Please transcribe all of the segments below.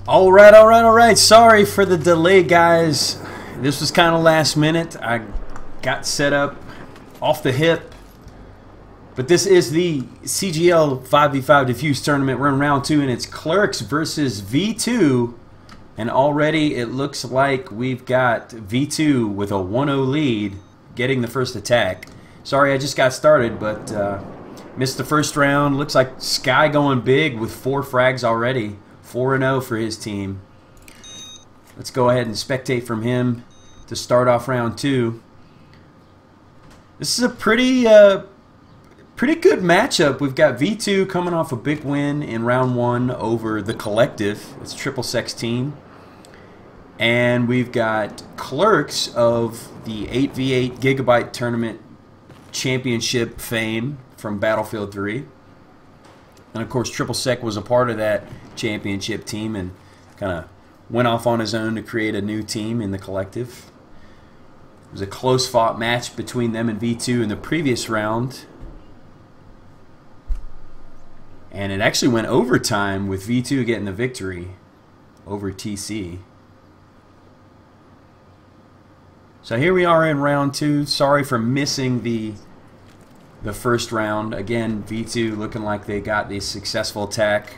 All right. Sorry for the delay, guys. This was kind of last minute. I got set up off the hip. But this is the CGL 5v5 Defuse Tournament. We're in round 2, and it's ClerkS versus V2. And already it looks like we've got V2 with a 1-0 lead getting the first attack. Sorry, I just got started, but missed the first round. Looks like Sky going big with 4 frags already. 4-0 for his team. Let's go ahead and spectate from him to start off round 2. This is a pretty good matchup. We've got V2 coming off a big win in round 1 over the Collective. It's ClerkS team. And we've got ClerkS of the 8v8 Gigabyte Tournament Championship fame from Battlefield 3. And of course, ClerkS was a part of that championship team and kind of went off on his own to create a new team in the Collective. It was a close fought match between them and V2 in the previous round. And it actually went overtime with V2 getting the victory over TC. So here we are in round 2. Sorry for missing the first round. Again, V2 looking like they got the successful attack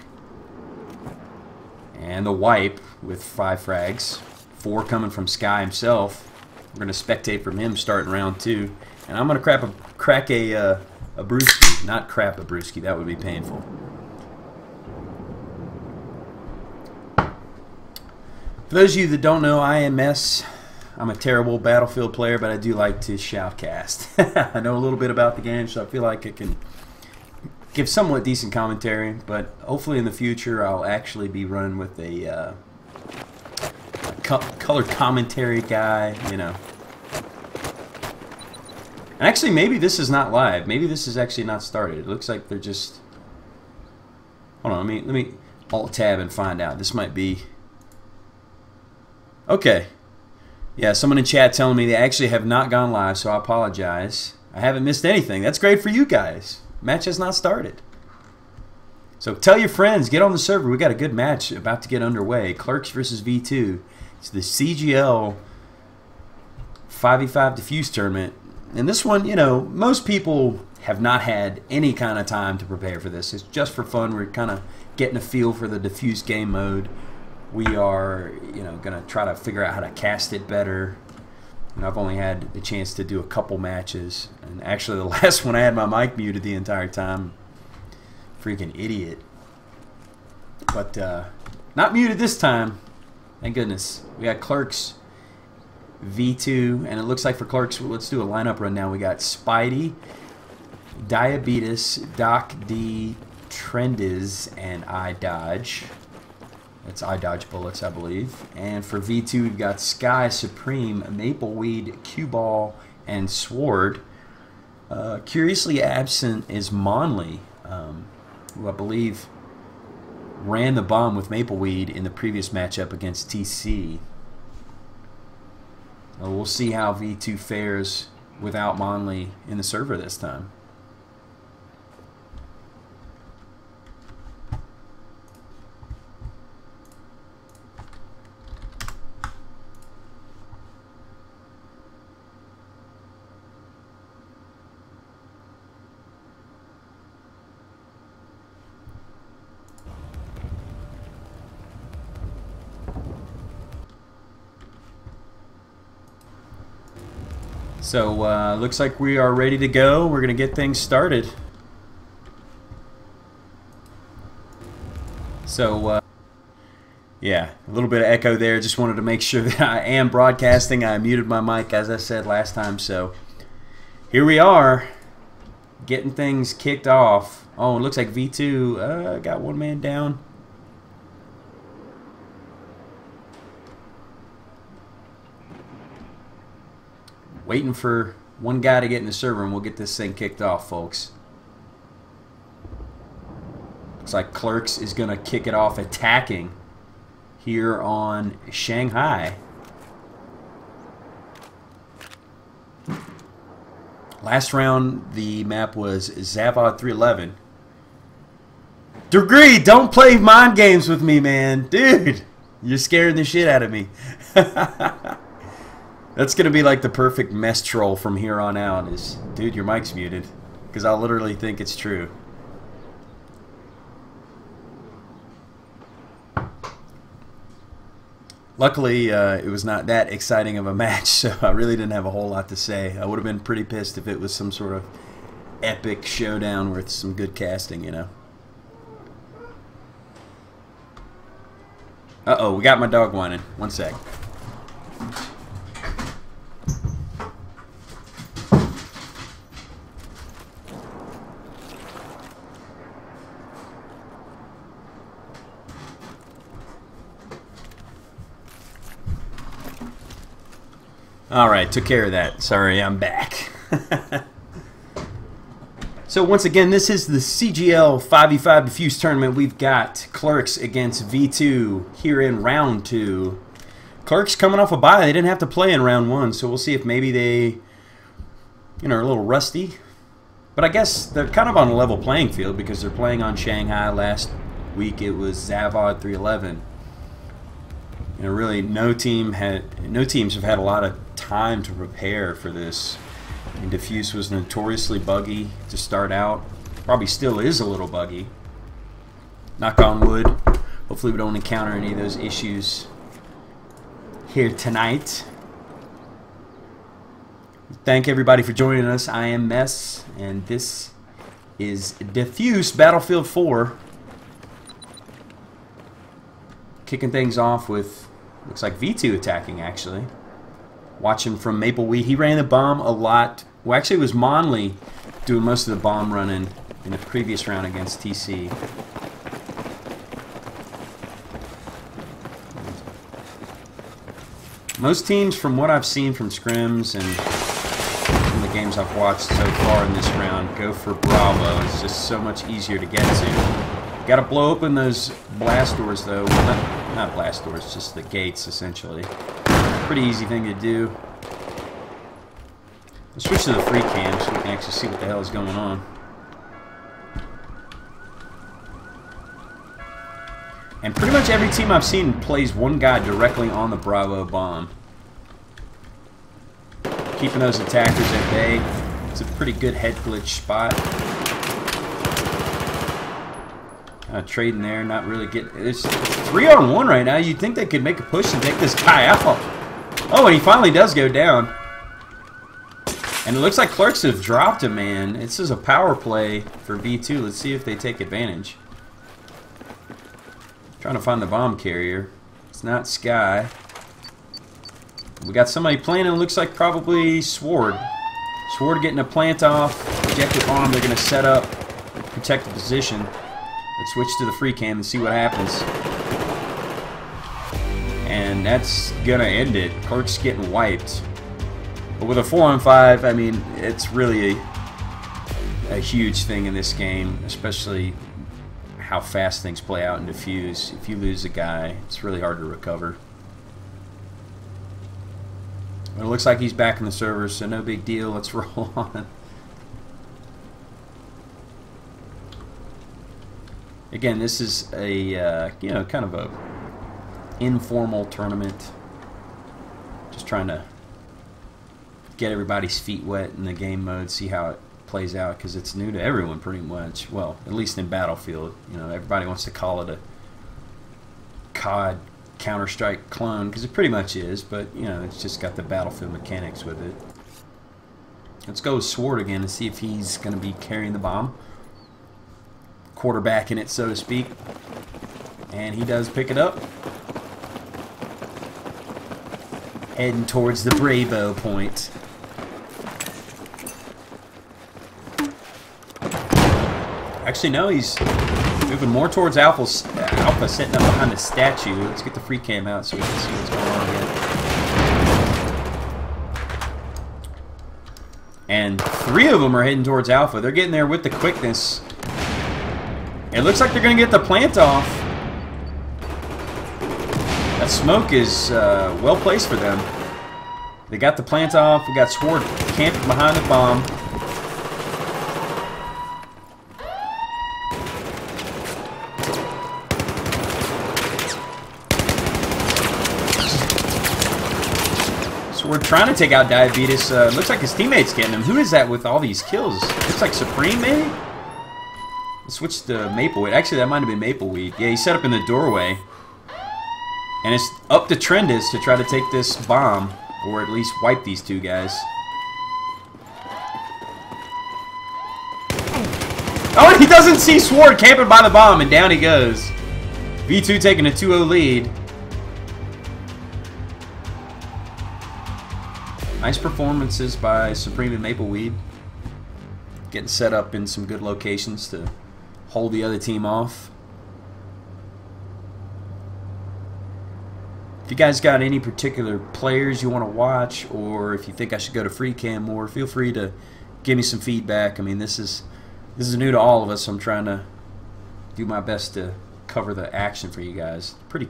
and the wipe with 5 frags. 4 coming from Sky himself. We're going to spectate from him starting round 2. And I'm going to crack a brewski. Not crap a brewski. That would be painful. For those of you that don't know IMS, I'm a terrible Battlefield player, but I do like to shoutcast. I know a little bit about the game, so I feel like I can give somewhat decent commentary, but hopefully in the future I'll actually be running with a color commentary guy, you know. And actually, maybe this is not live. Maybe this is actually not started. It looks like they're just... Hold on, let me Alt-Tab and find out. This might be... Okay. Yeah, someone in chat telling me they actually have not gone live, so I apologize. I haven't missed anything. That's great for you guys. Match has not started. So tell your friends, get on the server. We got a good match about to get underway. ClerkS versus V2. It's the CGL 5v5 Defuse Tournament. And this one, you know, most people have not had any kind of time to prepare for this. It's just for fun. We're kind of getting a feel for the Defuse game mode. We are, you know, going to try to figure out how to cast it better. And I've only had the chance to do a couple matches. And actually the last one I had my mic muted the entire time. Freaking idiot. But not muted this time. Thank goodness. We got ClerkS V2. And it looks like for ClerkS, let's do a lineup run now. We got Spidey, Diabetes, Doc D, Trendiz, and iDodge. It's iDodge bullets, I believe. And for V2, we've got Sky, Supreme, Mapleweed, Cue Ball, and Sword. Curiously absent is Monley, who I believe ran the bomb with Mapleweed in the previous matchup against TC. We'll see how V2 fares without Monley in the server this time. So, looks like we are ready to go. We're going to get things started. So, yeah, a little bit of echo there. Just wanted to make sure that I am broadcasting. I muted my mic, as I said last time. So, here we are, getting things kicked off. Oh, it looks like V2 got one man down. Waiting for one guy to get in the server and we'll get this thing kicked off, folks. Looks like ClerkS is going to kick it off attacking here on Shanghai. Last round, the map was Zavod 311. Degree, don't play mind games with me, man. Dude, You're scaring the shit out of me. That's going to be like the perfect mess troll from here on out is, dude, your mic's muted. Because I'll literally think it's true. Luckily, it was not that exciting of a match, so I really didn't have a whole lot to say. I would have been pretty pissed if it was some sort of epic showdown with some good casting, you know. Uh-oh, we got my dog whining. One sec. Alright, took care of that. Sorry, I'm back. So once again, this is the CGL 5v5 Defuse Tournament. We've got ClerkS against V2 here in round 2. ClerkS coming off a bye. They didn't have to play in round 1, so we'll see if maybe they, you know, are a little rusty. But I guess they're kind of on a level playing field because they're playing on Shanghai. Last week it was Zavod 311. You know, really, no teams have had a lot of time to prepare for this. And Defuse was notoriously buggy to start out. Probably still is a little buggy. Knock on wood. Hopefully we don't encounter any of those issues here tonight. Thank everybody for joining us. I am Mess, and this is Defuse Battlefield 4. Kicking things off with, looks like V2 attacking, actually. Watching from Mapleweed. He ran the bomb a lot. Well, actually, it was Monley doing most of the bomb running in the previous round against TC. Most teams, from what I've seen from scrims and from the games I've watched so far in this round, go for Bravo. It's just so much easier to get to. Got to blow open those blast doors, though. Well, not blast doors, just the gates, essentially. Pretty easy thing to do. Let's switch to the free cam so we can actually see what the hell is going on. And pretty much every team I've seen plays one guy directly on the Bravo bomb. Keeping those attackers at bay. It's a pretty good head glitch spot. Trading there, not really getting... It's 3-on-1 right now. You'd think they could make a push and take this guy out. Oh, and he finally does go down. And it looks like ClerkS have dropped him, man. This is a power play for V2. Let's see if they take advantage. Trying to find the bomb carrier. It's not Sky. We got somebody playing, and it looks like probably Sword. Sword getting a plant off. Ejected bomb. They're going to set up, protect the position. Let's switch to the free cam and see what happens. And that's going to end it. ClerkS getting wiped. But with a 4-on-5, I mean, it's really a huge thing in this game, especially how fast things play out in Defuse. If you lose a guy, it's really hard to recover. But it looks like he's back in the server, so no big deal. Let's roll on. Again, this is a you know, kind of a informal tournament. Just trying to get everybody's feet wet in the game mode, see how it plays out, because it's new to everyone pretty much. Well, at least in Battlefield. You know, everybody wants to call it a COD Counter-Strike clone, because it pretty much is, but you know, it's just got the Battlefield mechanics with it. Let's go with Sword again and see if he's going to be carrying the bomb. Quarterbacking it, so to speak. And he does pick it up. Heading towards the Bravo point. Actually, no, he's moving more towards Alpha, sitting up behind the statue. Let's get the free cam out so we can see what's going on again. And 3 of them are heading towards Alpha. They're getting there with the quickness. It looks like they're going to get the plant off. That smoke is well placed for them. They got the plant off. We got Sword camping behind the bomb. We're trying to take out Diabetes. Looks like his teammate's getting him. Who is that with all these kills? Looks like Supreme, maybe? Switched to Mapleweed. Actually, that might have been Mapleweed. Yeah, he's set up in the doorway. And it's up to Trendis to try to take this bomb, or at least wipe these two guys. Oh, and he doesn't see Sword camping by the bomb, and down he goes. V2 taking a 2-0 lead. Nice performances by Supreme and Mapleweed. Getting set up in some good locations to hold the other team off. If you guys got any particular players you want to watch, or if you think I should go to free cam more, feel free to give me some feedback. I mean, this is new to all of us, so I'm trying to do my best to cover the action for you guys. Pretty,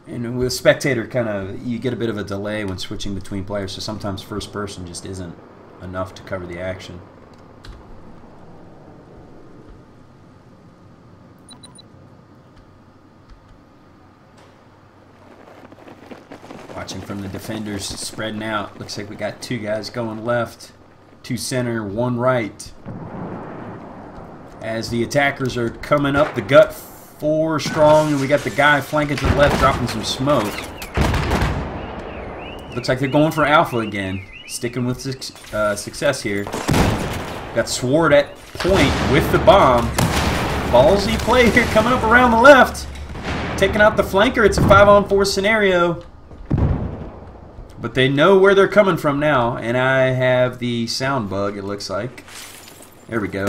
and with spectator, kind of, you get a bit of a delay when switching between players, so sometimes first person just isn't enough to cover the action. Watching from the defenders, spreading out. Looks like we got two guys going left, two center, one right. As the attackers are coming up the gut, 4 strong, and we got the guy flanking to the left, dropping some smoke. Looks like they're going for Alpha again, sticking with success here. Got Sword at point with the bomb. Ballsy play here, coming up around the left, taking out the flanker. It's a 5-on-4 scenario. But they know where they're coming from now, and I have the sound bug, it looks like. There we go.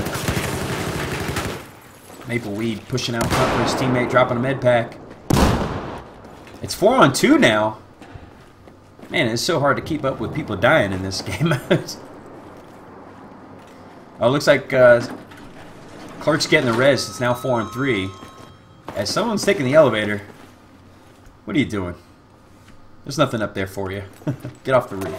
Mapleweed pushing out front for his teammate, dropping a med pack. It's 4-on-2 now. Man, it's so hard to keep up with people dying in this game. Oh, it looks like ClerkS getting the res. It's now 4-on-3. As someone's taking the elevator. What are you doing? There's nothing up there for you. Get off the roof.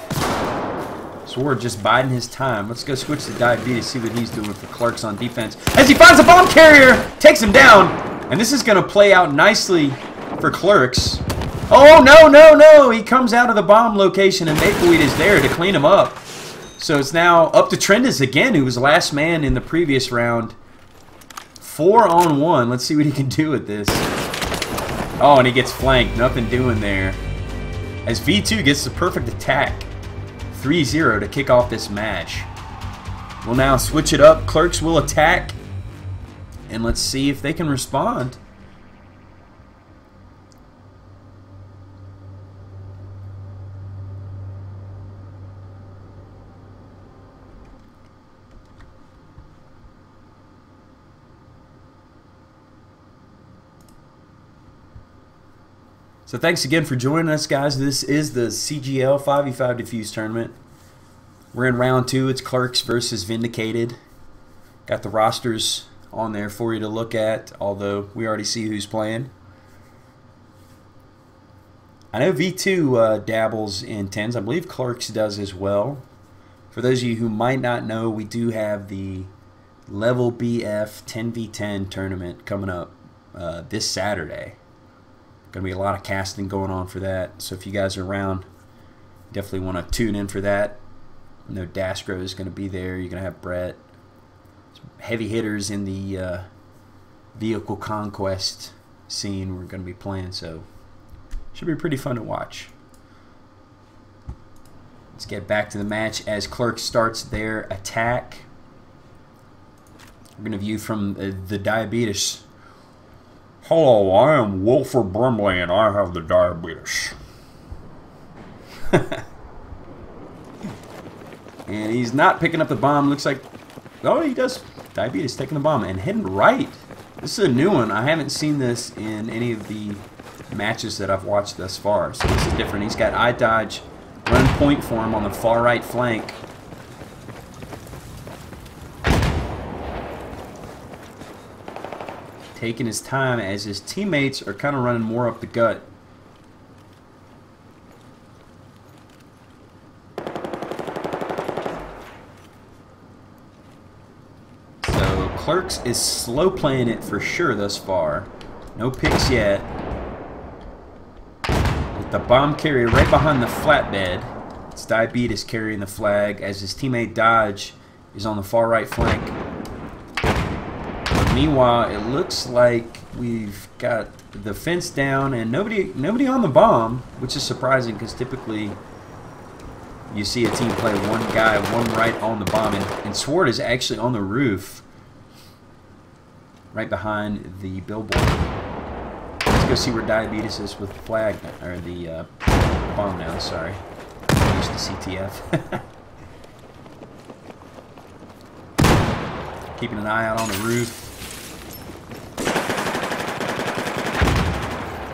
Sword just biding his time. Let's go switch to Diabetes, see what he's doing for ClerkS on defense. As he finds a bomb carrier, takes him down. And this is going to play out nicely for ClerkS. Oh, no, no, no. He comes out of the bomb location, and Mapleweed is there to clean him up. So it's now up to Trendis again, who was last man in the previous round. 4-on-1. Let's see what he can do with this. Oh, and he gets flanked. Nothing doing there. As V2 gets the perfect attack. 3-0 to kick off this match. We'll now switch it up. ClerkS will attack. And let's see if they can respond. So thanks again for joining us, guys. This is the CGL 5v5 Defuse Tournament. We're in round 2. It's ClerkS versus Vindicated. Got the rosters on there for you to look at, although we already see who's playing. I know V2 dabbles in 10s. I believe ClerkS does as well. For those of you who might not know, we do have the Level BF 10v10 tournament coming up this Saturday. Going to be a lot of casting going on for that. So if you guys are around, definitely want to tune in for that. I know Daskro is going to be there. You're going to have Brett. Some heavy hitters in the vehicle conquest scene we're going to be playing. So should be pretty fun to watch. Let's get back to the match as ClerkS starts their attack. We're going to view from the Diabetes. Hello, I am Wilford Brimley, and I have the diabetes. And he's not picking up the bomb. Looks like, oh, he does. Diabetes taking the bomb and heading right. This is a new one. I haven't seen this in any of the matches that I've watched thus far. So this is different. He's got eye dodge, run point for him on the far right flank. Taking his time as his teammates are kind of running more up the gut. So ClerkS is slow playing it for sure thus far. No picks yet. with the bomb carrier right behind the flatbed. It's Diabetes carrying the flag as his teammate Dodge is on the far right flank. But meanwhile, it looks like we've got the fence down and nobody on the bomb, which is surprising because typically you see a team play one guy, one right on the bomb, and Sword is actually on the roof right behind the billboard. Let's go see where Diabetes is with the flag, or the bomb now, sorry. I'm used to CTF. Keeping an eye out on the roof.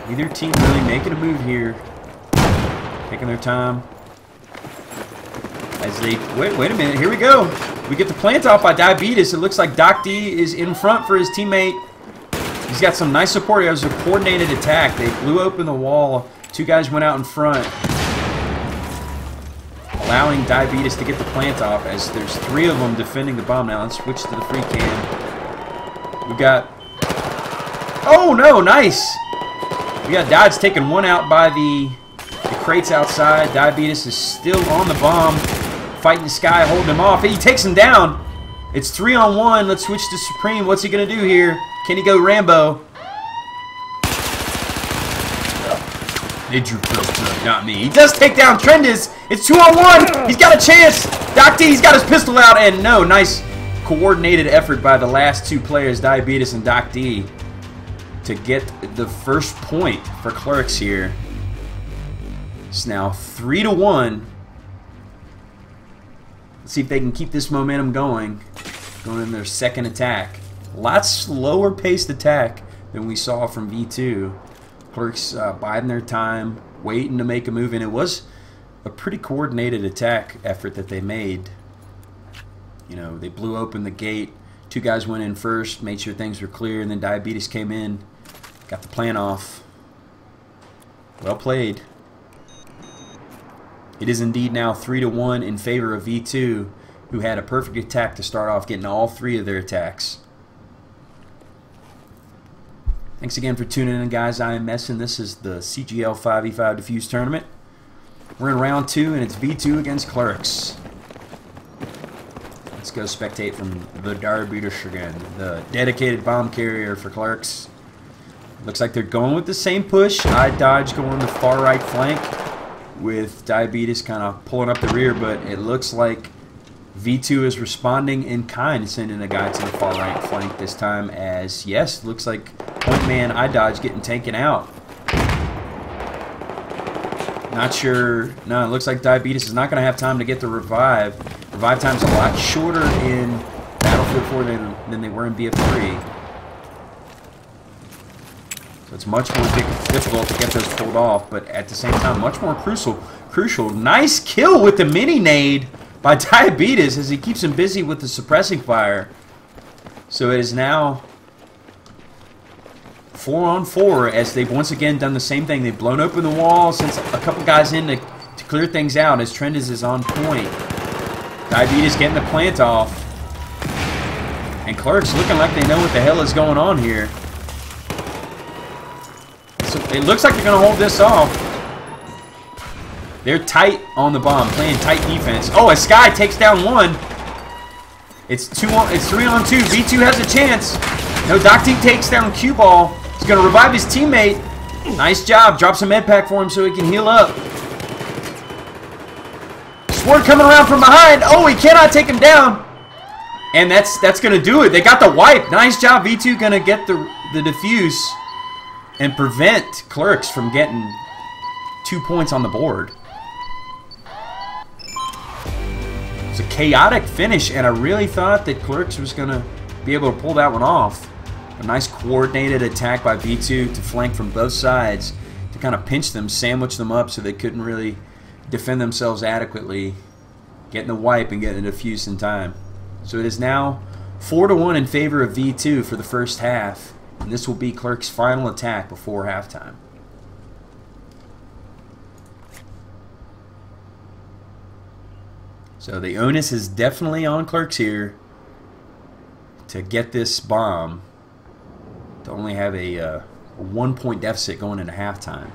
Neither team really making a move here. Taking their time. As they wait a minute, here we go. We get the plant off by Diabetes. It looks like Doc D is in front for his teammate. He's got some nice support. It was a coordinated attack. They blew open the wall. Two guys went out in front, allowing Diabetes to get the plant off as there's three of them defending the bomb now. Let's switch to the free cam. We got... Oh, no, nice! We got Dodge taking one out by the crates outside. Diabetes is still on the bomb, fighting the Sky, holding him off. He takes him down. It's 3-on-1. Let's switch to Supreme. What's he going to do here? Can he go Rambo? They drew close to him, not me. He does take down Trendis. It's 2-on-1. He's got a chance. Doc D's got his pistol out, and no, nice coordinated effort by the last two players, Diabetes and Doc D, to get the first point for ClerkS here. It's now 3-1. Let's see if they can keep this momentum going in their second attack. A lot slower paced attack than we saw from V2. ClerkS biding their time, waiting to make a move, and it was a pretty coordinated attack effort that they made. You know, they blew open the gate. Two guys went in first, made sure things were clear, and then Diabetes came in, got the plan off. Well played. It is indeed now 3-1 in favor of V2, who had a perfect attack to start off, getting all three of their attacks. Thanks again for tuning in, guys. I am Messin. This is the CGL 5v5 Defuse Tournament. We're in round 2, and it's V2 against ClerkS. Let's go spectate from the Diabetes again, the dedicated bomb carrier for ClerkS. Looks like they're going with the same push. I Dodge going the far right flank, with Diabetes kind of pulling up the rear, but it looks like V2 is responding in kind, sending a guy to the far right flank this time, as yes, looks like point man I Dodge getting taken out. Not sure. No, it looks like Diabetes is not going to have time to get the revive. Revive time's a lot shorter in Battlefield 4 than they were in BF3. So it's much more difficult to get those pulled off, but at the same time, much more crucial. Nice kill with the mini nade by Diabetes as he keeps him busy with the suppressing fire. So it is now 4-on-4 as they've once again done the same thing. They've blown open the wall, sent a couple guys in to clear things out as Trendis is on point. Diabetes getting the plant off. And ClerkS looking like they know what the hell is going on here. So it looks like they're going to hold this off. They're tight on the bomb, playing tight defense. Oh, a Sky takes down one. It's 3-on-2. V2 has a chance. No, Doc D takes down Cue Ball. He's going to revive his teammate. Nice job. Drop some med pack for him so he can heal up. Sword coming around from behind. Oh, he cannot take him down. And that's going to do it. They got the wipe. Nice job. V2 going to get the defuse and prevent ClerkS from getting 2 points on the board. It's a chaotic finish, and I really thought that ClerkS was going to be able to pull that one off. A nice coordinated attack by V2 to flank from both sides to kind of pinch them, sandwich them up so they couldn't really defend themselves adequately, getting the wipe and getting the defuse in time. So it is now 4-1 in favor of V2 for the first half, and this will be ClerkS' final attack before halftime. So the onus is definitely on ClerkS here to get this bomb, to only have a 1-point deficit going into halftime.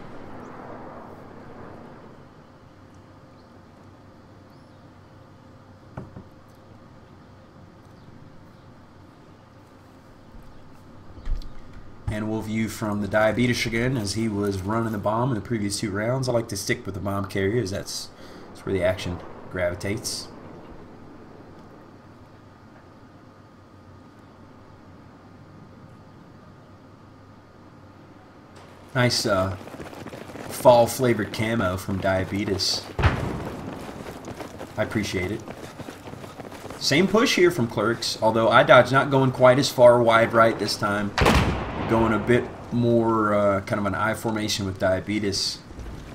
view from the Diabetes again as he was running the bomb in the previous 2 rounds. I like to stick with the bomb carrier as that's where the action gravitates. Nice fall flavored camo from Diabetes. I appreciate it. Same push here from ClerkS, although iDodge not going quite as far wide right this time. Going a bit more kind of an I formation with Diabetes.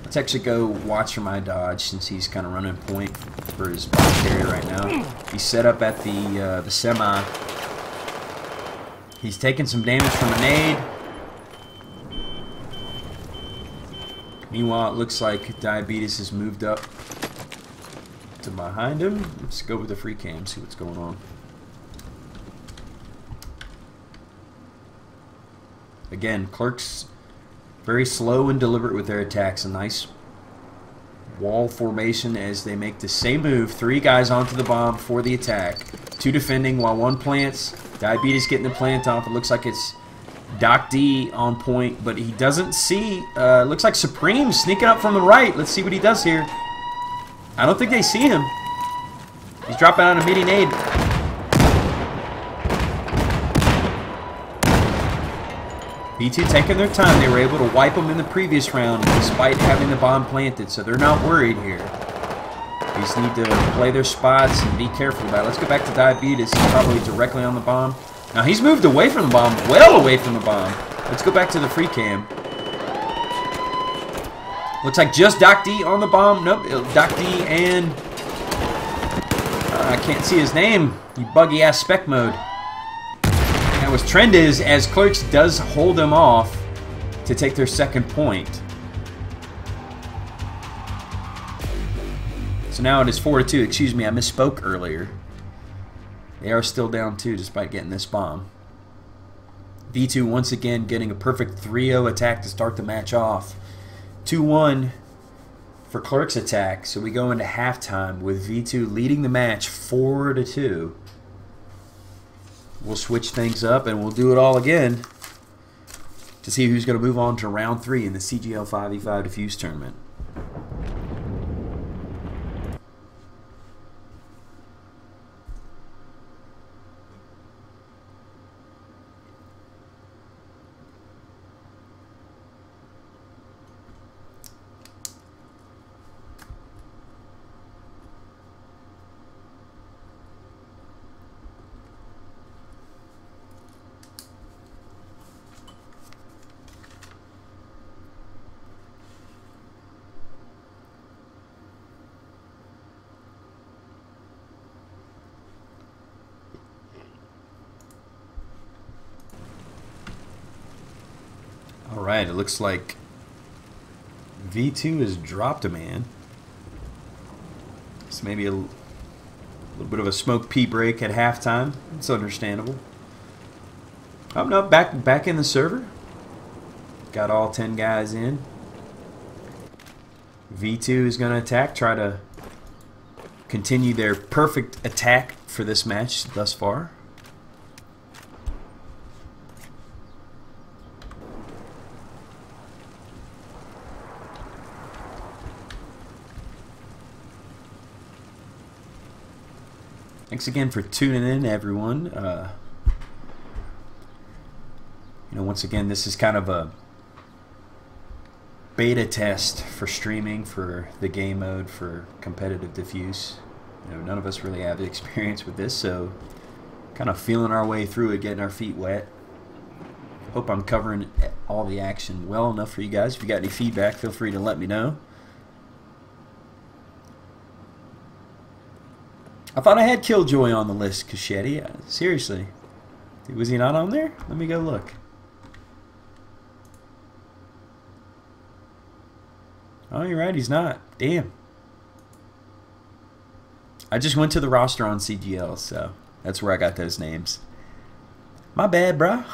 Let's actually go watch from iDodge since he's kind of running point for his bomb carrier right now. He's set up at the semi. He's taking some damage from a nade. Meanwhile, it looks like Diabetes has moved up to behind him. Let's go with the free cam, see what's going on. Again, ClerkS very slow and deliberate with their attacks. A nice wall formation as they make the same move. 3 guys onto the bomb for the attack. 2 defending while 1 plants. Diabetes getting the plant off. It looks like it's Doc D on point, but he doesn't see. Looks like Supreme sneaking up from the right. Let's see what he does here. I don't think they see him. He's dropping on a midi nade. V2 taking their time. They were able to wipe them in the previous round despite having the bomb planted, so they're not worried here. They just need to play their spots and be careful about it. Let's go back to Diabetes. He's probably directly on the bomb. Now he's moved away from the bomb, well away from the bomb. Let's go back to the free cam. Looks like just Doc D on the bomb. Nope, Doc D and I can't see his name. You buggy ass spec mode. That was trend is as ClerkS does hold them off to take their second point. So now it is 4-2. Excuse me, I misspoke earlier. They are still down 2 despite getting this bomb. V2 once again getting a perfect 3-0 attack to start the match off. 2-1 for ClerkS attack. So we go into halftime with V2 leading the match 4-2. We'll switch things up and we'll do it all again to see who's going to move on to round 3 in the CGL 5v5 Defuse Tournament. Alright, it looks like V2 has dropped a man. It's maybe a little bit of a smoke pea break at halftime. It's understandable. Oh no, back in the server. Got all 10 guys in. V2 is going to attack, try to continue their perfect attack for this match thus far. Thanks again for tuning in, everyone. Once again, this is kind of a beta test for streaming for the game mode for competitive Defuse. None of us really have the experience with this, so kind of feeling our way through it, getting our feet wet. Hope I'm covering all the action well enough for you guys. If you got any feedback, feel free to let me know. I thought I had Killjoy on the list, Cachetti. Seriously. Was he not on there? Let me go look. Oh, you're right. He's not. Damn. I just went to the roster on CGL, so that's where I got those names. My bad, bro.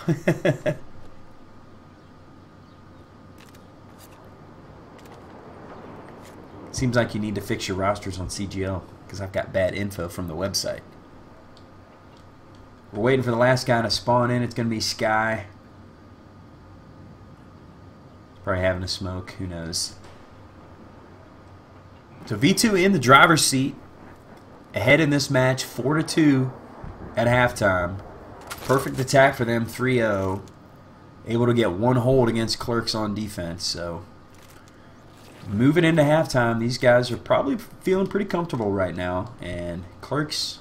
Seems like you need to fix your rosters on CGL. Because I've got bad info from the website. We're waiting for the last guy to spawn in. It's going to be Sky. Probably having a smoke. Who knows? So V2 in the driver's seat. Ahead in this match, 4-2 at halftime. Perfect attack for them, 3-0. Able to get one hold against ClerkS on defense. So moving into halftime, these guys are probably feeling pretty comfortable right now. And ClerkS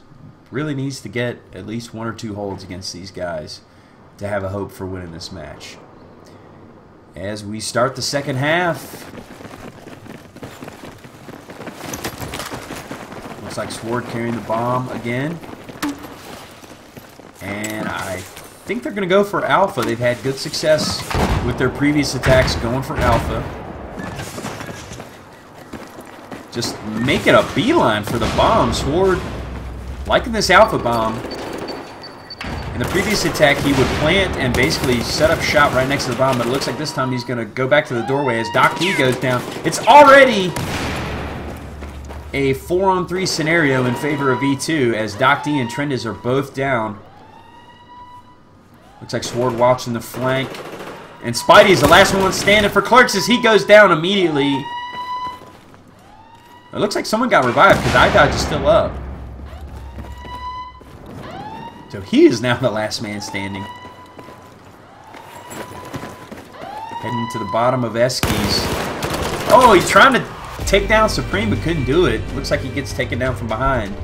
really needs to get at least 1 or 2 holds against these guys to have a hope for winning this match. As we start the second half, looks like Sword carrying the bomb again. And I think they're going to go for Alpha. They've had good success with their previous attacks going for Alpha. Just making a beeline for the bomb. Sword liking this Alpha bomb. In the previous attack, he would plant and basically set up shop right next to the bomb, but it looks like this time he's going to go back to the doorway as Doc D goes down. It's already a 4-on-3 scenario in favor of V2 as Doc D and Trendiz are both down. Looks like Sword watching the flank. And Spidey's the last one standing for ClerkS as he goes down immediately. It looks like someone got revived because iDodge is still up. So he is now the last man standing. Heading to the bottom of Eskies. Oh, he's trying to take down Supreme but couldn't do it. Looks like he gets taken down from behind.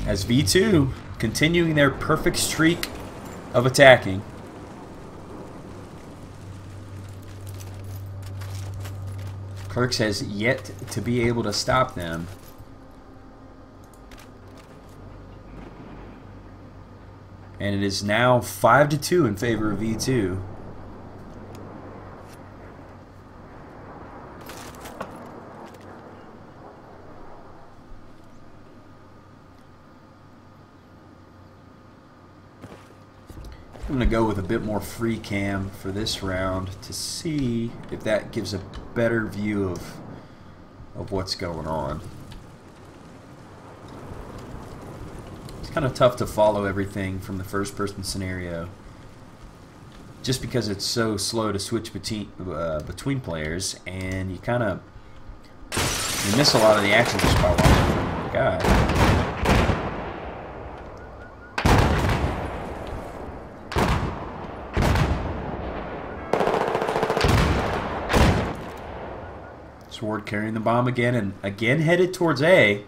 As V2 continuing their perfect streak of attacking. ClerkS has yet to be able to stop them. And it is now 5-2 in favor of V2. I'm going to go with a bit more free cam for this round to see if that gives a better view of what's going on. It's kind of tough to follow everything from the first person scenario just because it's so slow to switch between players, and you kind of miss a lot of the action just by watching the guy. Sword carrying the bomb again, and again headed towards A.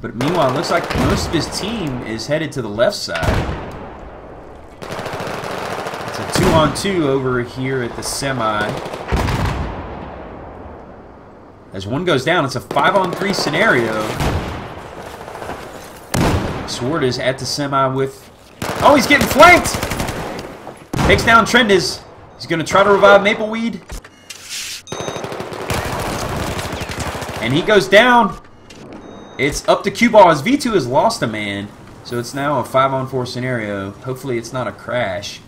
But meanwhile, it looks like most of his team is headed to the left side. It's a 2-on-2 over here at the semi. As one goes down, it's a 5-on-3 scenario. Sword is at the semi with... Oh, he's getting flanked! Takes down Trendiz. He's going to try to revive Mapleweed. And he goes down. It's up to Cue Ball as V2 has lost a man. So it's now a 5-on-4 scenario. Hopefully it's not a crash.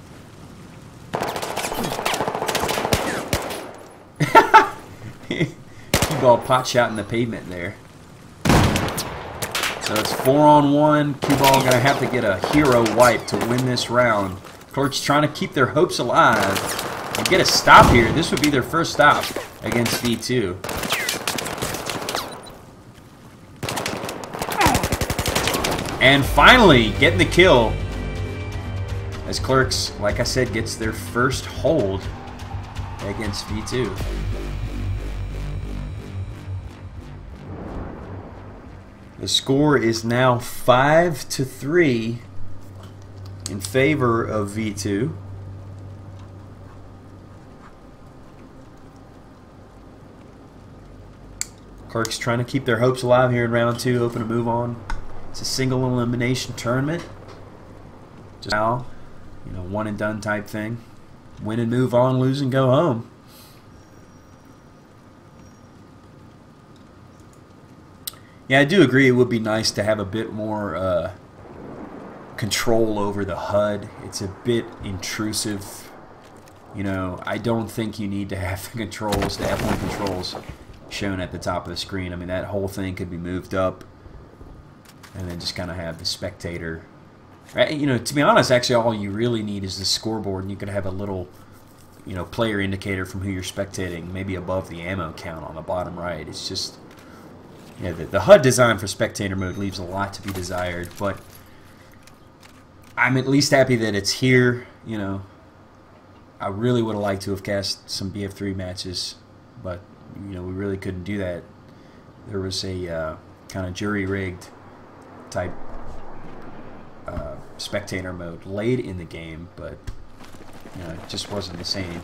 Cue Ball pot shot in the pavement there. So it's 4-on-1. Cue Ball going to have to get a hero wipe to win this round. ClerkS trying to keep their hopes alive and get a stop here. This would be their first stop against V2. And finally, getting the kill as ClerkS, like I said, gets their first hold against V2. The score is now 5-3 in favor of V2. ClerkS trying to keep their hopes alive here in round 2, hoping to move on. It's a single elimination tournament. Just now, you know, one and done type thing. Win and move on, lose and go home. Yeah, I do agree it would be nice to have a bit more control over the HUD. It's a bit intrusive. You know, I don't think you need to have the controls, the F1 controls, shown at the top of the screen. I mean, that whole thing could be moved up and then just kind of have the spectator You know, to be honest, actually all you really need is the scoreboard, and you could have a little, you know, player indicator from who you're spectating, maybe above the ammo count on the bottom right. It's just, yeah, the HUD design for spectator mode leaves a lot to be desired, but I'm at least happy that it's here. You know, I really would have liked to have cast some BF3 matches, but, you know, we really couldn't do that. There was a kind of jury-rigged type spectator mode late in the game, but, you know, it just wasn't the same.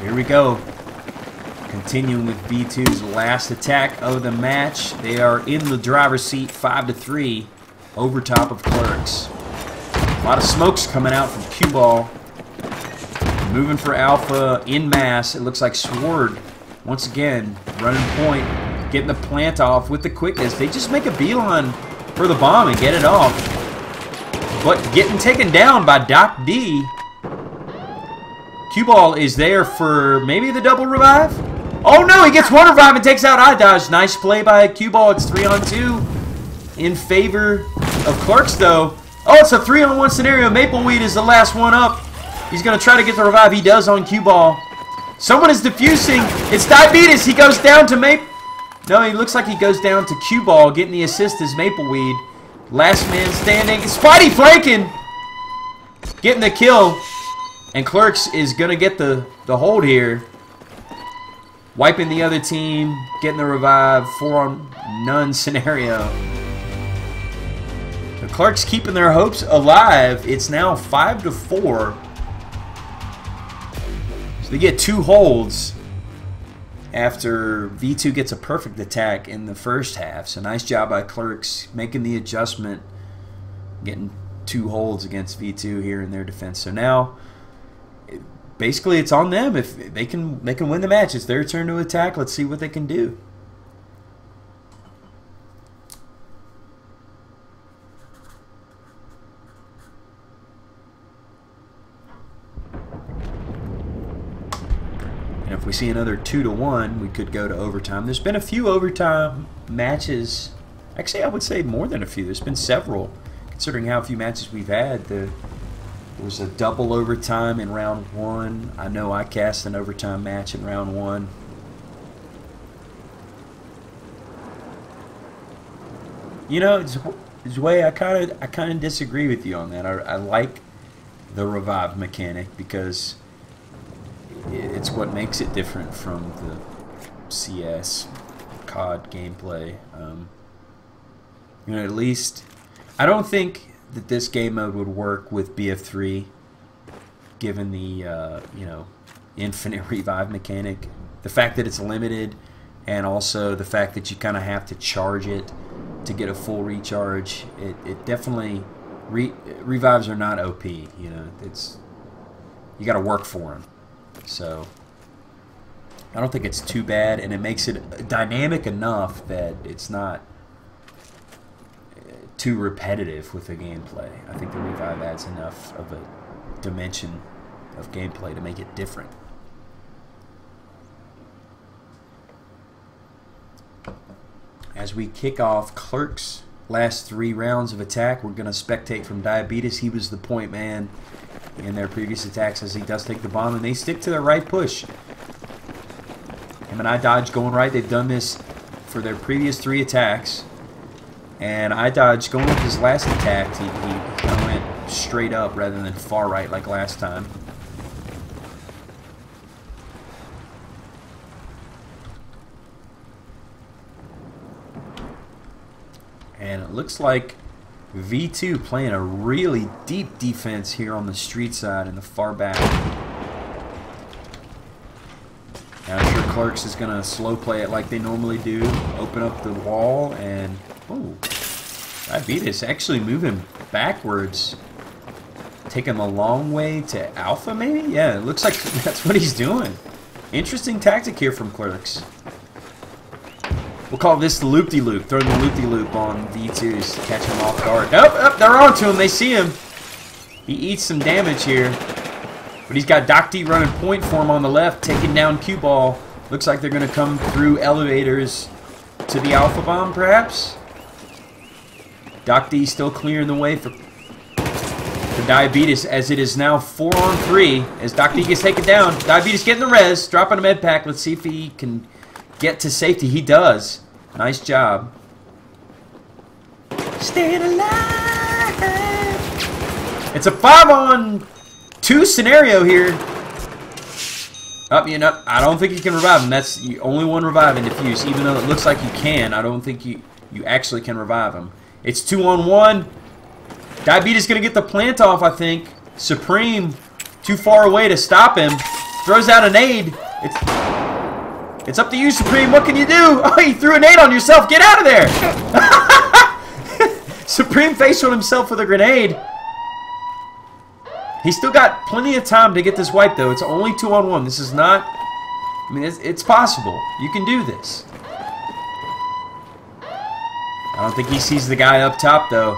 Here we go. Continuing with V2's last attack of the match. They are in the driver's seat 5-3 over top of ClerkS. A lot of smokes coming out from Cue Ball. Moving for Alpha in mass. It looks like Sword, once again, running point, getting the plant off with the quickness. They just make a beeline for the bomb and get it off. But getting taken down by Doc D. Cue Ball is there for maybe the double revive. Oh no, he gets one revive and takes out iDodge. Nice play by Cue Ball. It's 3-on-2 in favor of ClerkS though. Oh, it's a 3-on-1 scenario. Mapleweed is the last one up. He's going to try to get the revive. He does on Cue Ball. Someone is defusing. It's Diabetes. He goes down to No, he looks like he goes down to Cue Ball. Getting the assist is Mapleweed. Last man standing. Spidey flanking. Getting the kill. And ClerkS is going to get the hold here. Wiping the other team. Getting the revive. 4-on-none scenario. The ClerkS keeping their hopes alive. It's now 5-4. So they get 2 holds after V2 gets a perfect attack in the first half. So nice job by ClerkS making the adjustment, getting 2 holds against V2 here in their defense. So now basically it's on them. If they can win the match. It's their turn to attack. Let's see what they can do. And if we see another 2-1, we could go to overtime. There's been a few overtime matches. Actually, I would say more than a few. There's been several, considering how few matches we've had. There was a double overtime in round 1. I know I cast an overtime match in round 1. You know, Zway, I kind of disagree with you on that. I like the revive mechanic because it's what makes it different from the CS COD gameplay. You know, at least I don't think that this game mode would work with BF3, given the you know, infinite revive mechanic. The fact that it's limited, and also the fact that you kind of have to charge it to get a full recharge. It definitely revives are not OP. You know, you got to work for them. So I don't think it's too bad, and it makes it dynamic enough that it's not too repetitive with the gameplay. I think the revive adds enough of a dimension of gameplay to make it different. As we kick off ClerkS' last 3 rounds of attack, we're going to spectate from Diabetes. He was the point man in their previous attacks, as he does take the bomb, and they stick to their right push. Him and iDodge going right. They've done this for their previous 3 attacks. And iDodge going with his last attack, he kind of went straight up rather than far right like last time. And it looks like V2 playing a really deep defense here on the street side in the far back. Now I'm sure ClerkS is going to slow play it like they normally do. Open up the wall and... oh, Diabetes actually moving backwards. Taking the long way to Alpha maybe? Yeah, it looks like that's what he's doing. Interesting tactic here from ClerkS. We'll call this the loop-de-loop. Throwing the loop-de-loop on V2s to catch him off guard. Oh, they're on to him. They see him. He eats some damage here. But he's got Doc D running point for him on the left, taking down Cue Ball. Looks like they're going to come through elevators to the Alpha Bomb, perhaps. Doc D still clearing the way for Diabetes, as it is now 4-on-3 as Doc D gets taken down. Diabetes getting the res, dropping a med pack. Let's see if he can get to safety. He does. Nice job. Staying alive. It's a 5-on-2 scenario here. Oh, you know, I don't think you can revive him. That's the only one reviving Defuse. Even though it looks like you can, I don't think you actually can revive him. It's 2-on-1. Diabetes going to get the plant off, I think. Supreme, too far away to stop him. Throws out a nade. It's up to you, Supreme. What can you do? Oh, you threw a nade on yourself. Get out of there. Supreme faced on himself with a grenade. He's still got plenty of time to get this wipe, though. It's only 2-on-1. This is not... I mean, it's possible. You can do this. I don't think he sees the guy up top, though.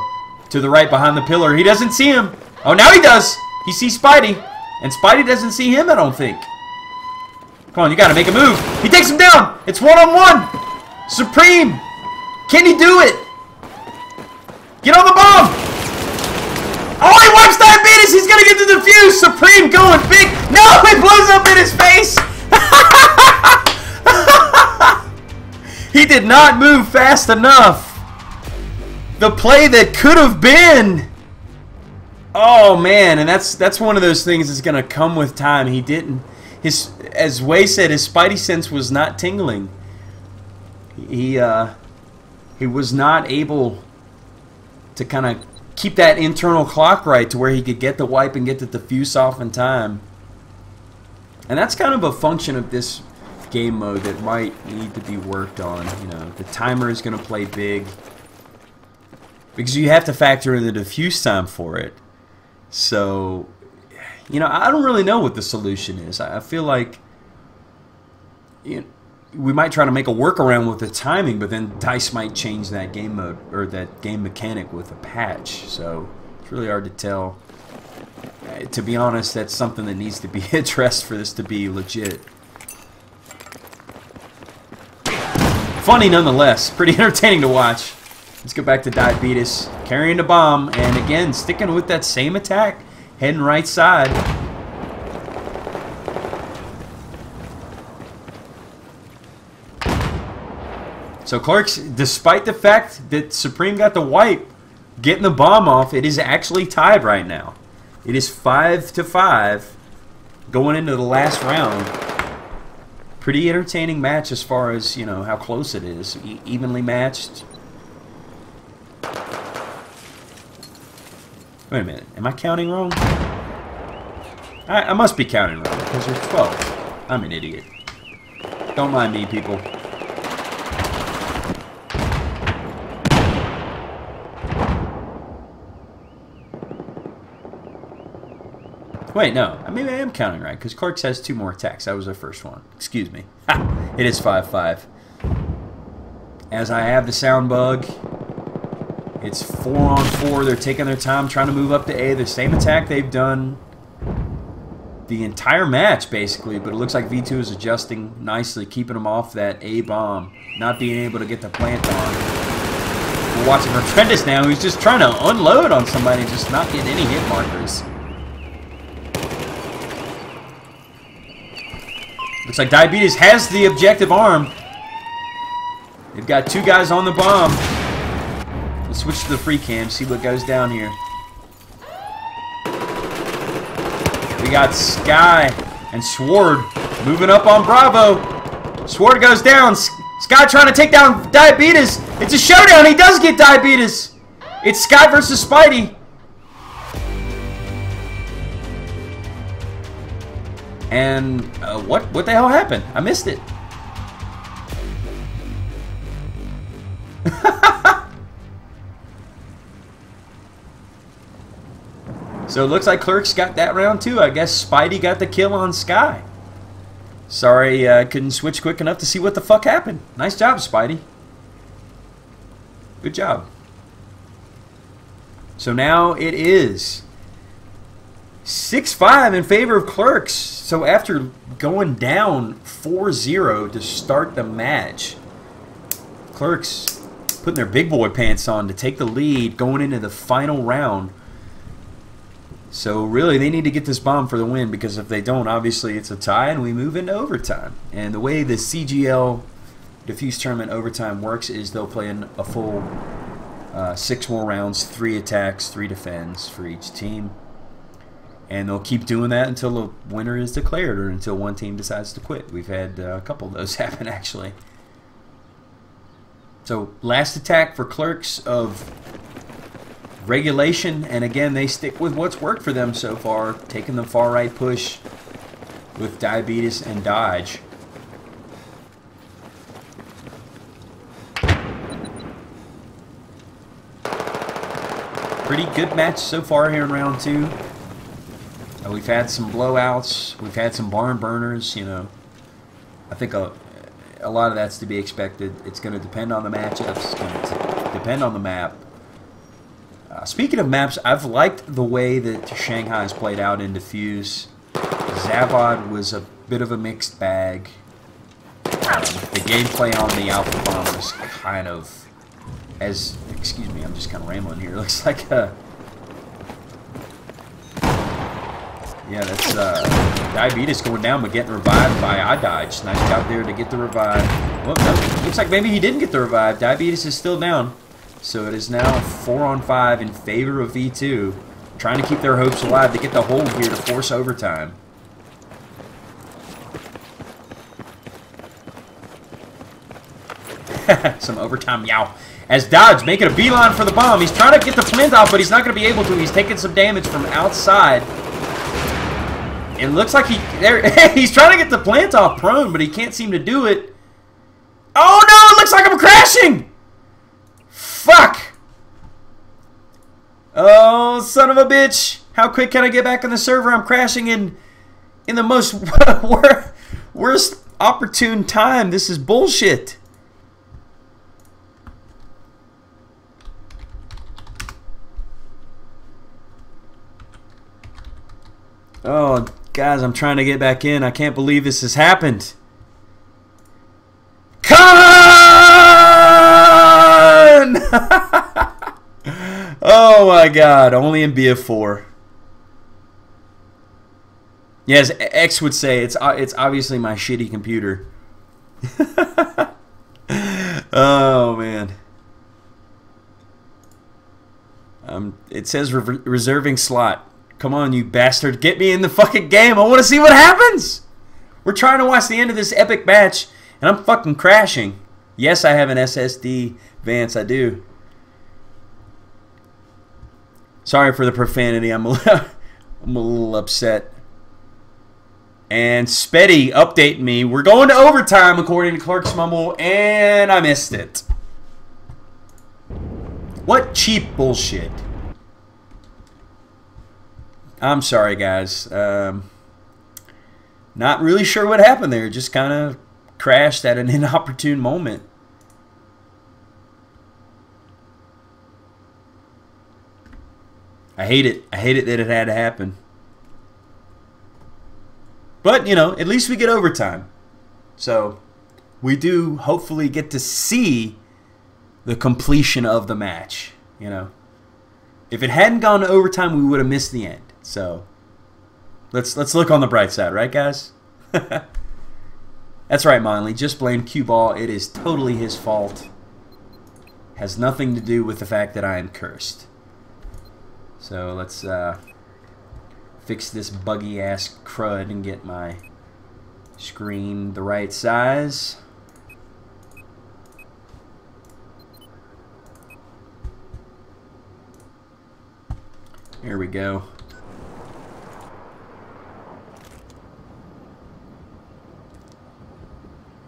To the right behind the pillar. He doesn't see him. Oh, now he does. He sees Spidey. And Spidey doesn't see him, I don't think. Come on, you got to make a move. He takes him down. It's 1-on-1. Supreme. Can he do it? Get on the bomb. Oh, he wipes Diabetes. He's going to get the Defuse. Supreme going big. No, it blows up in his face. He did not move fast enough. The play that could have been. Oh, man. And that's one of those things that's going to come with time. He didn't. As Way said, his Spidey sense was not tingling. He was not able to kind of keep that internal clock right to where he could get the wipe and get the Defuse off in time. And that's kind of a function of this game mode that might need to be worked on. You know, the timer is going to play big because you have to factor in the Defuse time for it. So, you know, I don't really know what the solution is. I feel like we might try to make a workaround with the timing, but then DICE might change that game mode or that game mechanic with a patch. So it's really hard to tell. To be honest, that's something that needs to be addressed for this to be legit. Funny nonetheless. Pretty entertaining to watch. Let's go back to Diabetes. Carrying the bomb, and again, sticking with that same attack. Heading right side. So ClerkS, despite the fact that Supreme got the wipe, getting the bomb off, it is actually tied right now. It is 5-5 going into the last round. Pretty entertaining match as far as, you know, how close it is. Evenly matched. Wait a minute. Am I counting wrong? I must be counting wrong because there's 12. I'm an idiot. Don't mind me, people. Wait, no. Maybe I am counting right because ClerkS has 2 more attacks. That was the first one. Excuse me. Ha! It is 5-5. As I have the sound bug, it's 4-on-4. They're taking their time trying to move up to A. The same attack they've done the entire match, basically. But it looks like V2 is adjusting nicely, keeping them off that A bomb. Not being able to get the plant on. We're watching Retrendus now, who's just trying to unload on somebody, just not getting any hit markers. Looks like Diabetes has the objective arm. They've got 2 guys on the bomb. Let's switch to the free cam, see what goes down here. We got Sky and Sword moving up on Bravo. Sword goes down. Sky trying to take down Diabetes. It's a showdown. He does get Diabetes. It's Sky versus Spidey. And what the hell happened? I missed it. So it looks like ClerkS got that round too. I guess Spidey got the kill on Sky. Sorry, I couldn't switch quick enough to see what the fuck happened. Nice job, Spidey. Good job. So now it is 6-5 in favor of ClerkS. So after going down 4-0 to start the match, ClerkS putting their big boy pants on to take the lead going into the final round. So really, they need to get this bomb for the win, because if they don't, obviously it's a tie and we move into overtime. And the way the CGL Defuse Tournament overtime works is they'll play in a full 6 more rounds, 3 attacks, 3 defends for each team. And they'll keep doing that until the winner is declared or until one team decides to quit. We've had a couple of those happen, actually. So last attack for ClerkS of regulation, and again they stick with what's worked for them so far, taking the far right push with diabetes and dodge. Pretty good match so far here in round 2. We've had some blowouts, we've had some barn burners, you know. I think a lot of that's to be expected. It's going to depend on the matchups, it's going to depend on the map. Speaking of maps, I've liked the way that Shanghai's played out in Defuse. Zavod was a bit of a mixed bag. The gameplay on the Alpha Bomb was kind of, excuse me, I'm just kind of rambling here. It looks like yeah, that's Diabetes going down but getting revived by iDodge. Nice job there to get the revive. Well, no, looks like maybe he didn't get the revive. Diabetes is still down. So it is now 4-on-5 in favor of V2, trying to keep their hopes alive to get the hold here to force overtime. Some overtime yow. As Dodge making a beeline for the bomb. He's trying to get the flint off, but he's not going to be able to. He's taking some damage from outside. It looks like he's trying to get the plant off prone, but he can't seem to do it. Oh no, it looks like I'm crashing! Fuck! Oh, son of a bitch! How quick can I get back on the server? I'm crashing in the most worst opportune time. This is bullshit. Oh, guys, I'm trying to get back in. I can't believe this has happened. Oh my god, only in BF4. Yes, X would say it's obviously my shitty computer. Oh man. It says reserving slot. Come on, you bastard, get me in the fucking game. I want to see what happens. We're trying to watch the end of this epic match and I'm fucking crashing. Yes, I have an SSD, Vance, I do. Sorry for the profanity. I'm a little upset. And Spetty updating me. We're going to overtime according to ClerkS Mumble, and I missed it. What cheap bullshit. I'm sorry, guys. Not really sure what happened there. Just kind of crashed at an inopportune moment. I hate it. I hate it that it had to happen. But, you know, at least we get overtime. So, we do hopefully get to see the completion of the match, you know. If it hadn't gone to overtime, we would have missed the end. So, let's look on the bright side, right, guys? That's right, Monley. Just blame Cue Ball. It is totally his fault. Has nothing to do with the fact that I am cursed. So let's fix this buggy ass crud and get my screen the right size. Here we go.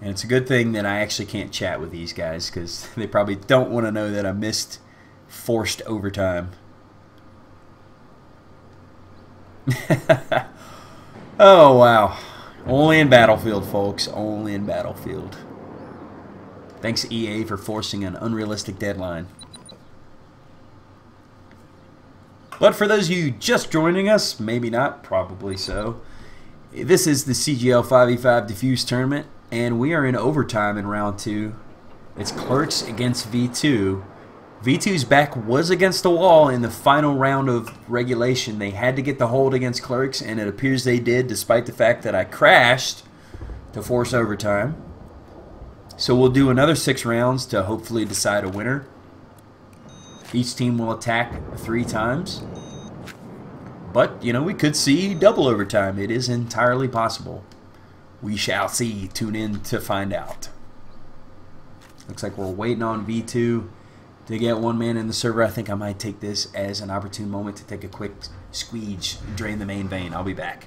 And it's a good thing that I actually can't chat with these guys because they probably don't want to know that I missed forced overtime. Oh, wow. Only in Battlefield, folks. Only in Battlefield. Thanks, EA, for forcing an unrealistic deadline. But for those of you just joining us, maybe not, probably so, this is the CGL 5v5 Defuse Tournament, and we are in overtime in round 2. It's ClerkS against V2. V2's back was against the wall in the final round of regulation. They had to get the hold against ClerkS, and it appears they did, despite the fact that I crashed to force overtime. So we'll do another 6 rounds to hopefully decide a winner. Each team will attack 3 times. But, you know, we could see double overtime. It is entirely possible. We shall see. Tune in to find out. Looks like we're waiting on V2 to get one man in the server. I think I might take this as an opportune moment to take a quick squeege and drain the main vein. I'll be back.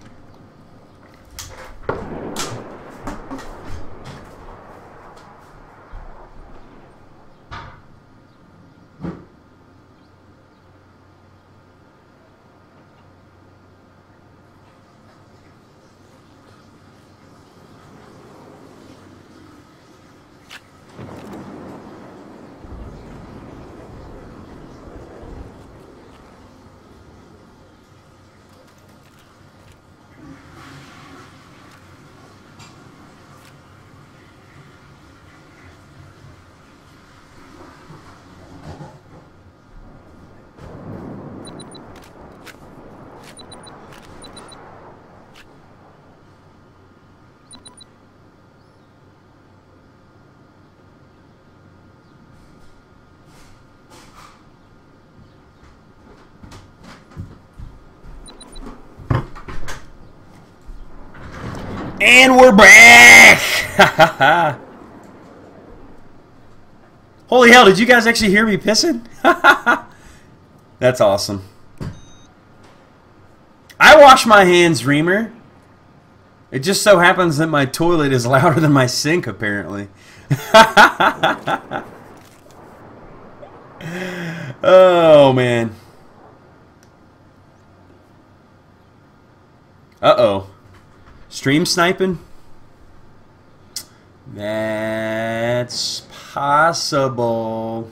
And we're back! Holy hell, did you guys actually hear me pissing? That's awesome. I wash my hands, Reamer. It just so happens that my toilet is louder than my sink, apparently. Oh, man. Uh-oh. Stream sniping? That's possible.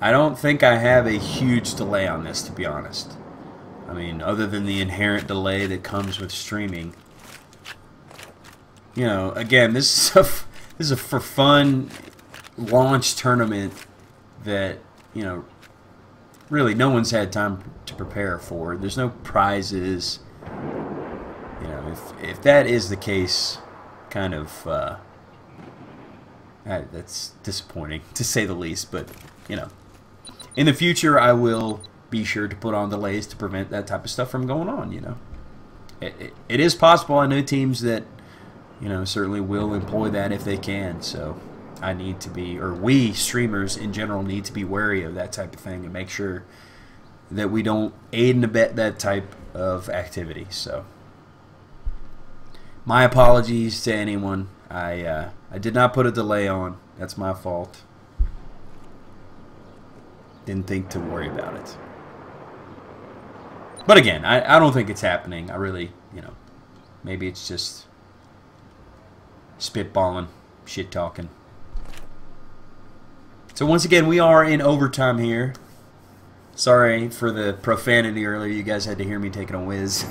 I don't think I have a huge delay on this, to be honest. I mean, other than the inherent delay that comes with streaming. You know, again, this is a for fun launch tournament that, you know, really no one's had time to prepare for. There's no prizes. You know, if that is the case, kind of that's disappointing to say the least. But you know, in the future, I will be sure to put on delays to prevent that type of stuff from going on. You know, it is possible. I know teams that, you know, certainly will employ that if they can. So I need to be, or we streamers in general need to be wary of that type of thing and make sure that we don't aid and abet that type of activity. So my apologies to anyone. I did not put a delay on. That's my fault. Didn't think to worry about it. But again, I don't think it's happening. I really, you know, maybe it's just spitballing, shit talking. So once again, we are in overtime here. Sorry for the profanity earlier. You guys had to hear me taking a whiz.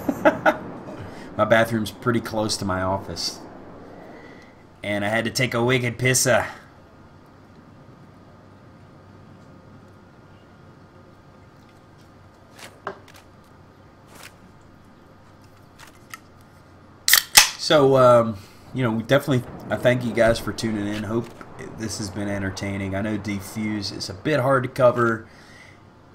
My bathroom's pretty close to my office. And I had to take a wicked pissa. So, you know, definitely I thank you guys for tuning in. Hope this has been entertaining. I know Defuse is a bit hard to cover,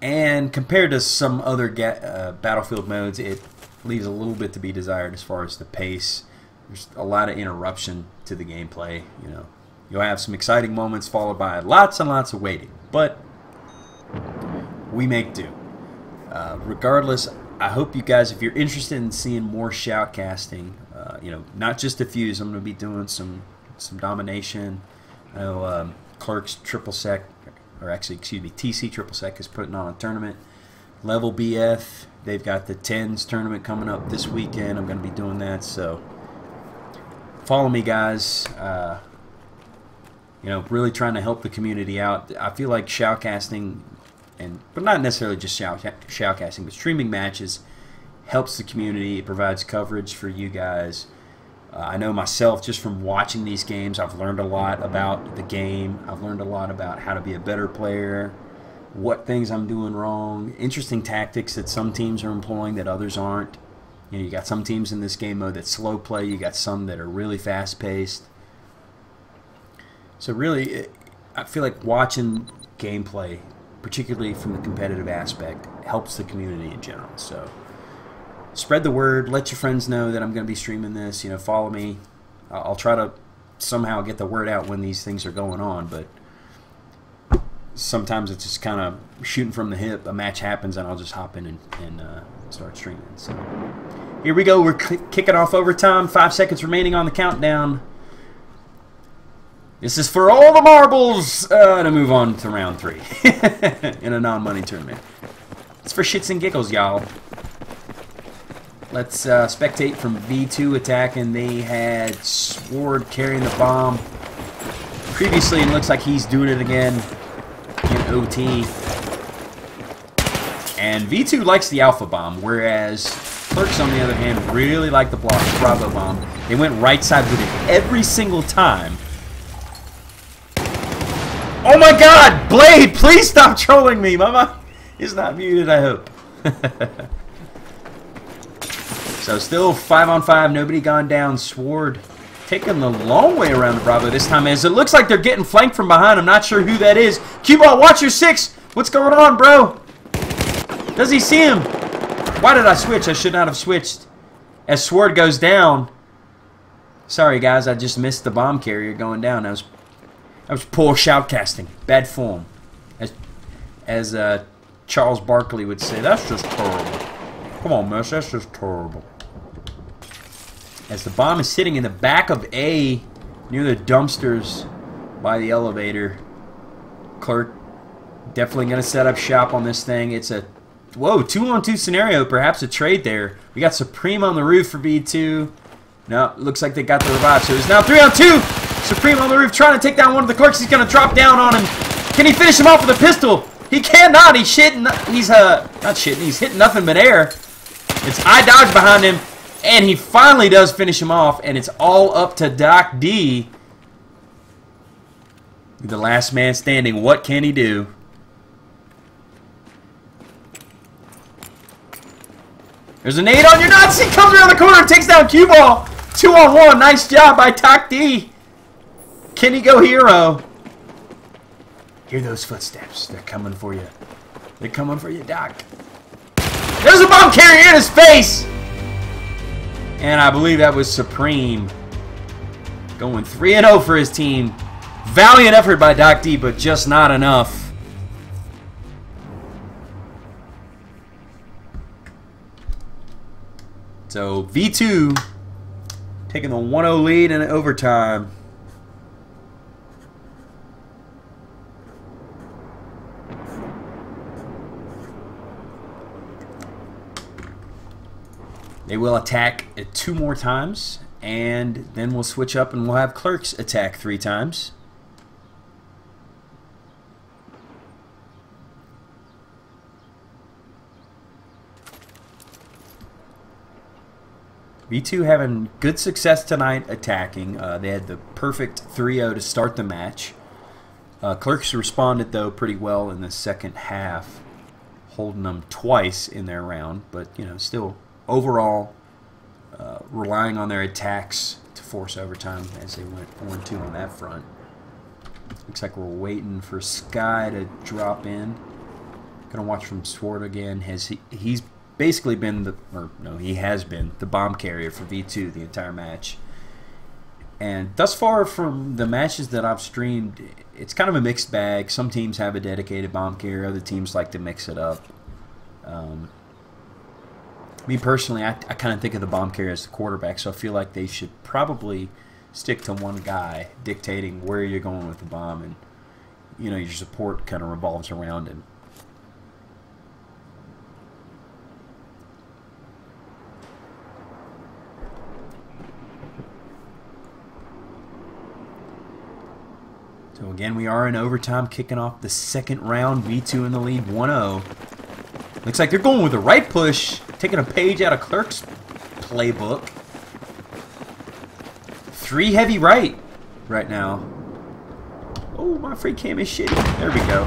and compared to some other Battlefield modes, it leaves a little bit to be desired as far as the pace. There's a lot of interruption to the gameplay. You know, you'll have some exciting moments followed by lots and lots of waiting, but we make do. Regardless, I hope you guys, if you're interested in seeing more shoutcasting, you know, not just Defuse, I'm going to be doing some domination. I know ClerkS Triple Sec, or actually, excuse me, TC Triple Sec is putting on a tournament. Level BF, they've got the 10s tournament coming up this weekend. I'm going to be doing that, so follow me, guys. You know, really trying to help the community out. I feel like shoutcasting, but not necessarily just shoutcasting, but streaming matches helps the community. It provides coverage for you guys. I know myself, just from watching these games, I've learned a lot about the game. I've learned a lot about how to be a better player, what things I'm doing wrong, interesting tactics that some teams are employing that others aren't. You know, you got some teams in this game mode that slow play. You got some that are really fast-paced. So really, I feel like watching gameplay, particularly from the competitive aspect, helps the community in general. So spread the word. Let your friends know that I'm going to be streaming this. You know, follow me. I'll try to somehow get the word out when these things are going on, but sometimes it's just kind of shooting from the hip. A match happens, and I'll just hop in and start streaming. So here we go. We're kicking off overtime. 5 seconds remaining on the countdown. This is for all the marbles to move on to round 3 in a non-money tournament. It's for shits and giggles, y'all. Let's spectate from V2 attacking. They had Sword carrying the bomb previously, and looks like he's doing it again in OT. And V2 likes the Alpha Bomb, whereas ClerkS, on the other hand, really like the Bravo Bomb. They went right side with it every single time. Oh my god! Blade, please stop trolling me! My mic is not muted, I hope. So still 5-on-5, nobody gone down. Sword taking the long way around the Bravo this time, as it looks like they're getting flanked from behind. I'm not sure who that is. Q-Ball, watch your 6! What's going on, bro? Does he see him? Why did I switch? I should not have switched. As Sword goes down. Sorry, guys, I just missed the bomb carrier going down. That was poor shoutcasting. Bad form. As Charles Barkley would say, that's just terrible. Come on, Miss, that's just terrible. As the bomb is sitting in the back of A, near the dumpsters by the elevator. Clerk definitely going to set up shop on this thing. It's a, whoa, 2-on-2 scenario, perhaps a trade there. We got Supreme on the roof for V2. No, looks like they got the revive. So it's now 3-on-2. Supreme on the roof trying to take down one of the clerks. He's going to drop down on him. Can he finish him off with a pistol? He cannot. He's shitting. He's not shitting. He's hitting nothing but air. It's I dodge behind him, and he finally does finish him off, and it's all up to Doc D. The last man standing. What can he do? There's a nade on your nuts. He comes around the corner and takes down Q-Ball. 2-on-1. Nice job by Doc D. Can he go hero? Hear those footsteps. They're coming for you. They're coming for you, Doc. There's a bomb carrier in his face! And I believe that was Supreme. Going 3-0 for his team. Valiant effort by Doc D, but just not enough. So V2 taking the 1-0 lead in overtime. They will attack 2 more times, and then we'll switch up and we'll have ClerkS attack 3 times. V2 having good success tonight attacking. They had the perfect 3-0 to start the match. ClerkS responded, though, pretty well in the second half, holding them twice in their round, but, you know, still overall relying on their attacks to force overtime as they went 4-2 on that front. Looks like we're waiting for Sky to drop in. Gonna watch from Sword again. He's basically been he has been the bomb carrier for V2 the entire match. And thus far from the matches that I've streamed, it's kind of a mixed bag. Some teams have a dedicated bomb carrier, other teams like to mix it up. Me personally, I kind of think of the bomb carrier as the quarterback, so I feel like they should probably stick to one guy dictating where you're going with the bomb, and you know, your support kind of revolves around him. So again, we are in overtime, kicking off the second round. V2 in the lead, 1-0. Looks like they're going with the right push, taking a page out of ClerkS' playbook. 3 heavy right now. Oh, my free cam is shitty. There we go.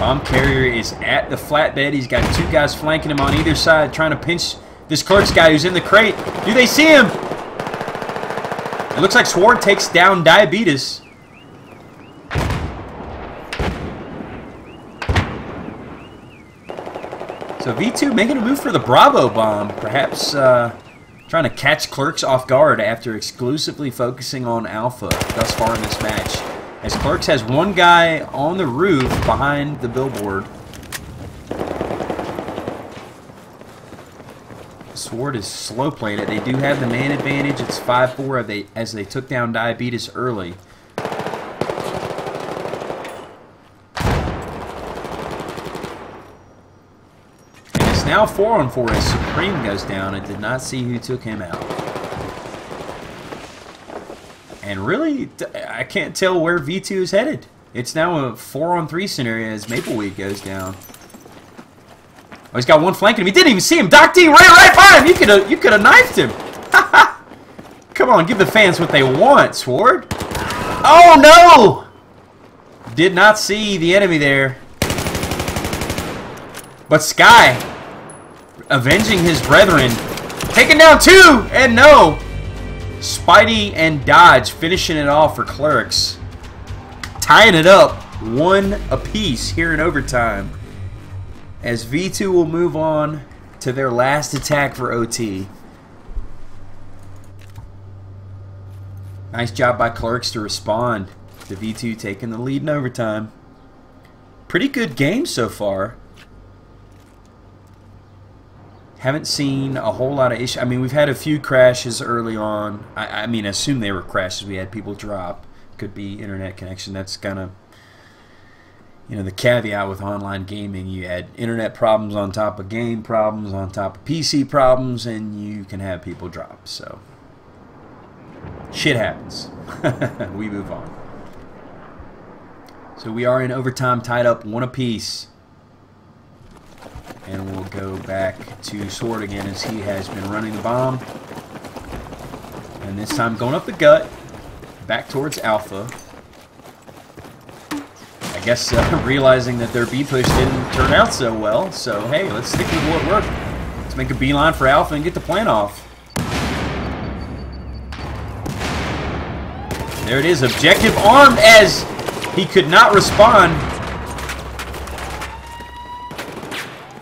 Bomb carrier is at the flatbed. He's got 2 guys flanking him on either side, trying to pinch this ClerkS guy who's in the crate. Do they see him? It looks like Sword takes down Diabetes. So V2 making a move for the Bravo bomb. Perhaps trying to catch ClerkS off guard after exclusively focusing on Alpha thus far in this match. As ClerkS has 1 guy on the roof behind the billboard. Sword is slow playing it. They do have the man advantage. It's 5-4 as they took down Diabetes early. And it's now 4-on-4 as Supreme goes down. I did not see who took him out. And really, I can't tell where V2 is headed. It's now a 4-on-3 scenario as Mapleweed goes down. Oh, he's got 1 flanking him. He didn't even see him. Doc D ran right by him. You could have knifed him. Come on, give the fans what they want, Sword. Oh no! Did not see the enemy there. But Sky, avenging his brethren, taking down 2, and no. Spidey and Dodge finishing it off for ClerkS. Tying it up 1 apiece here in overtime. As V2 will move on to their last attack for OT. Nice job by ClerkS to respond to V2 taking the lead in overtime. Pretty good game so far. Haven't seen a whole lot of issues. I mean, we've had a few crashes early on. I mean, assume they were crashes. We had people drop. Could be internet connection. That's kind of, you know, the caveat with online gaming. You add internet problems on top of game problems, on top of PC problems, and you can have people drop. So, shit happens. We move on. So we are in overtime, tied up 1 apiece. And we'll go back to Sword again as he has been running the bomb. And this time going up the gut, back towards Alpha. I guess realizing that their B push didn't turn out so well. So, hey, let's stick with what worked. Let's make a beeline for Alpha and get the plan off. There it is, objective armed as he could not respond.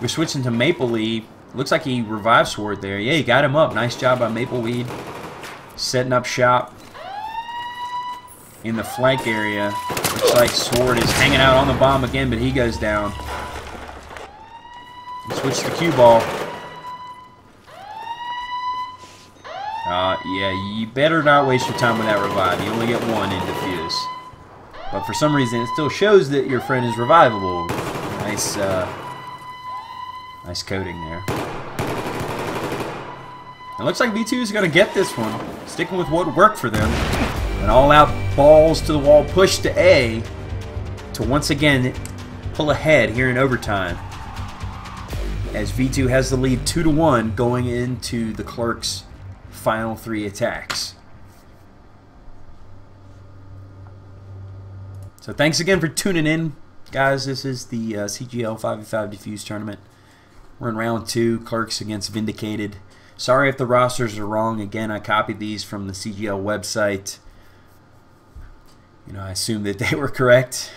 We're switching to Mapleweed. Looks like he revived Sword there. Yeah, he got him up. Nice job by Mapleweed. Setting up shop in the flank area. Looks like Sword is hanging out on the bomb again, but he goes down. We switch to cue ball. Yeah, you better not waste your time with that revive. You only get 1 in Defuse. But for some reason, it still shows that your friend is revivable. Nice, nice coding there. It looks like V2 is going to get this one. Sticking with what worked for them. An all-out balls to the wall push to A to once again pull ahead here in overtime. As V2 has the lead 2-1 going into the ClerkS final 3 attacks. So thanks again for tuning in, guys. This is the CGL 5v5 Defuse Tournament. We're in round 2, ClerkS against Vindicated. Sorry if the rosters are wrong. Again, I copied these from the CGL website. You know, I assumed that they were correct.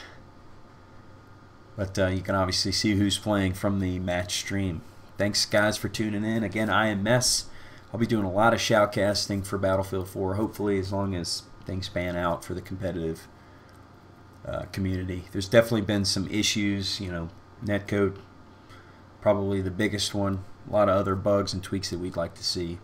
But you can obviously see who's playing from the match stream. Thanks, guys, for tuning in. Again, I am Mess. I'll be doing a lot of shoutcasting for Battlefield 4, hopefully, as long as things pan out for the competitive community. There's definitely been some issues, you know, netcode, probably the biggest one. A lot of other bugs and tweaks that we'd like to see.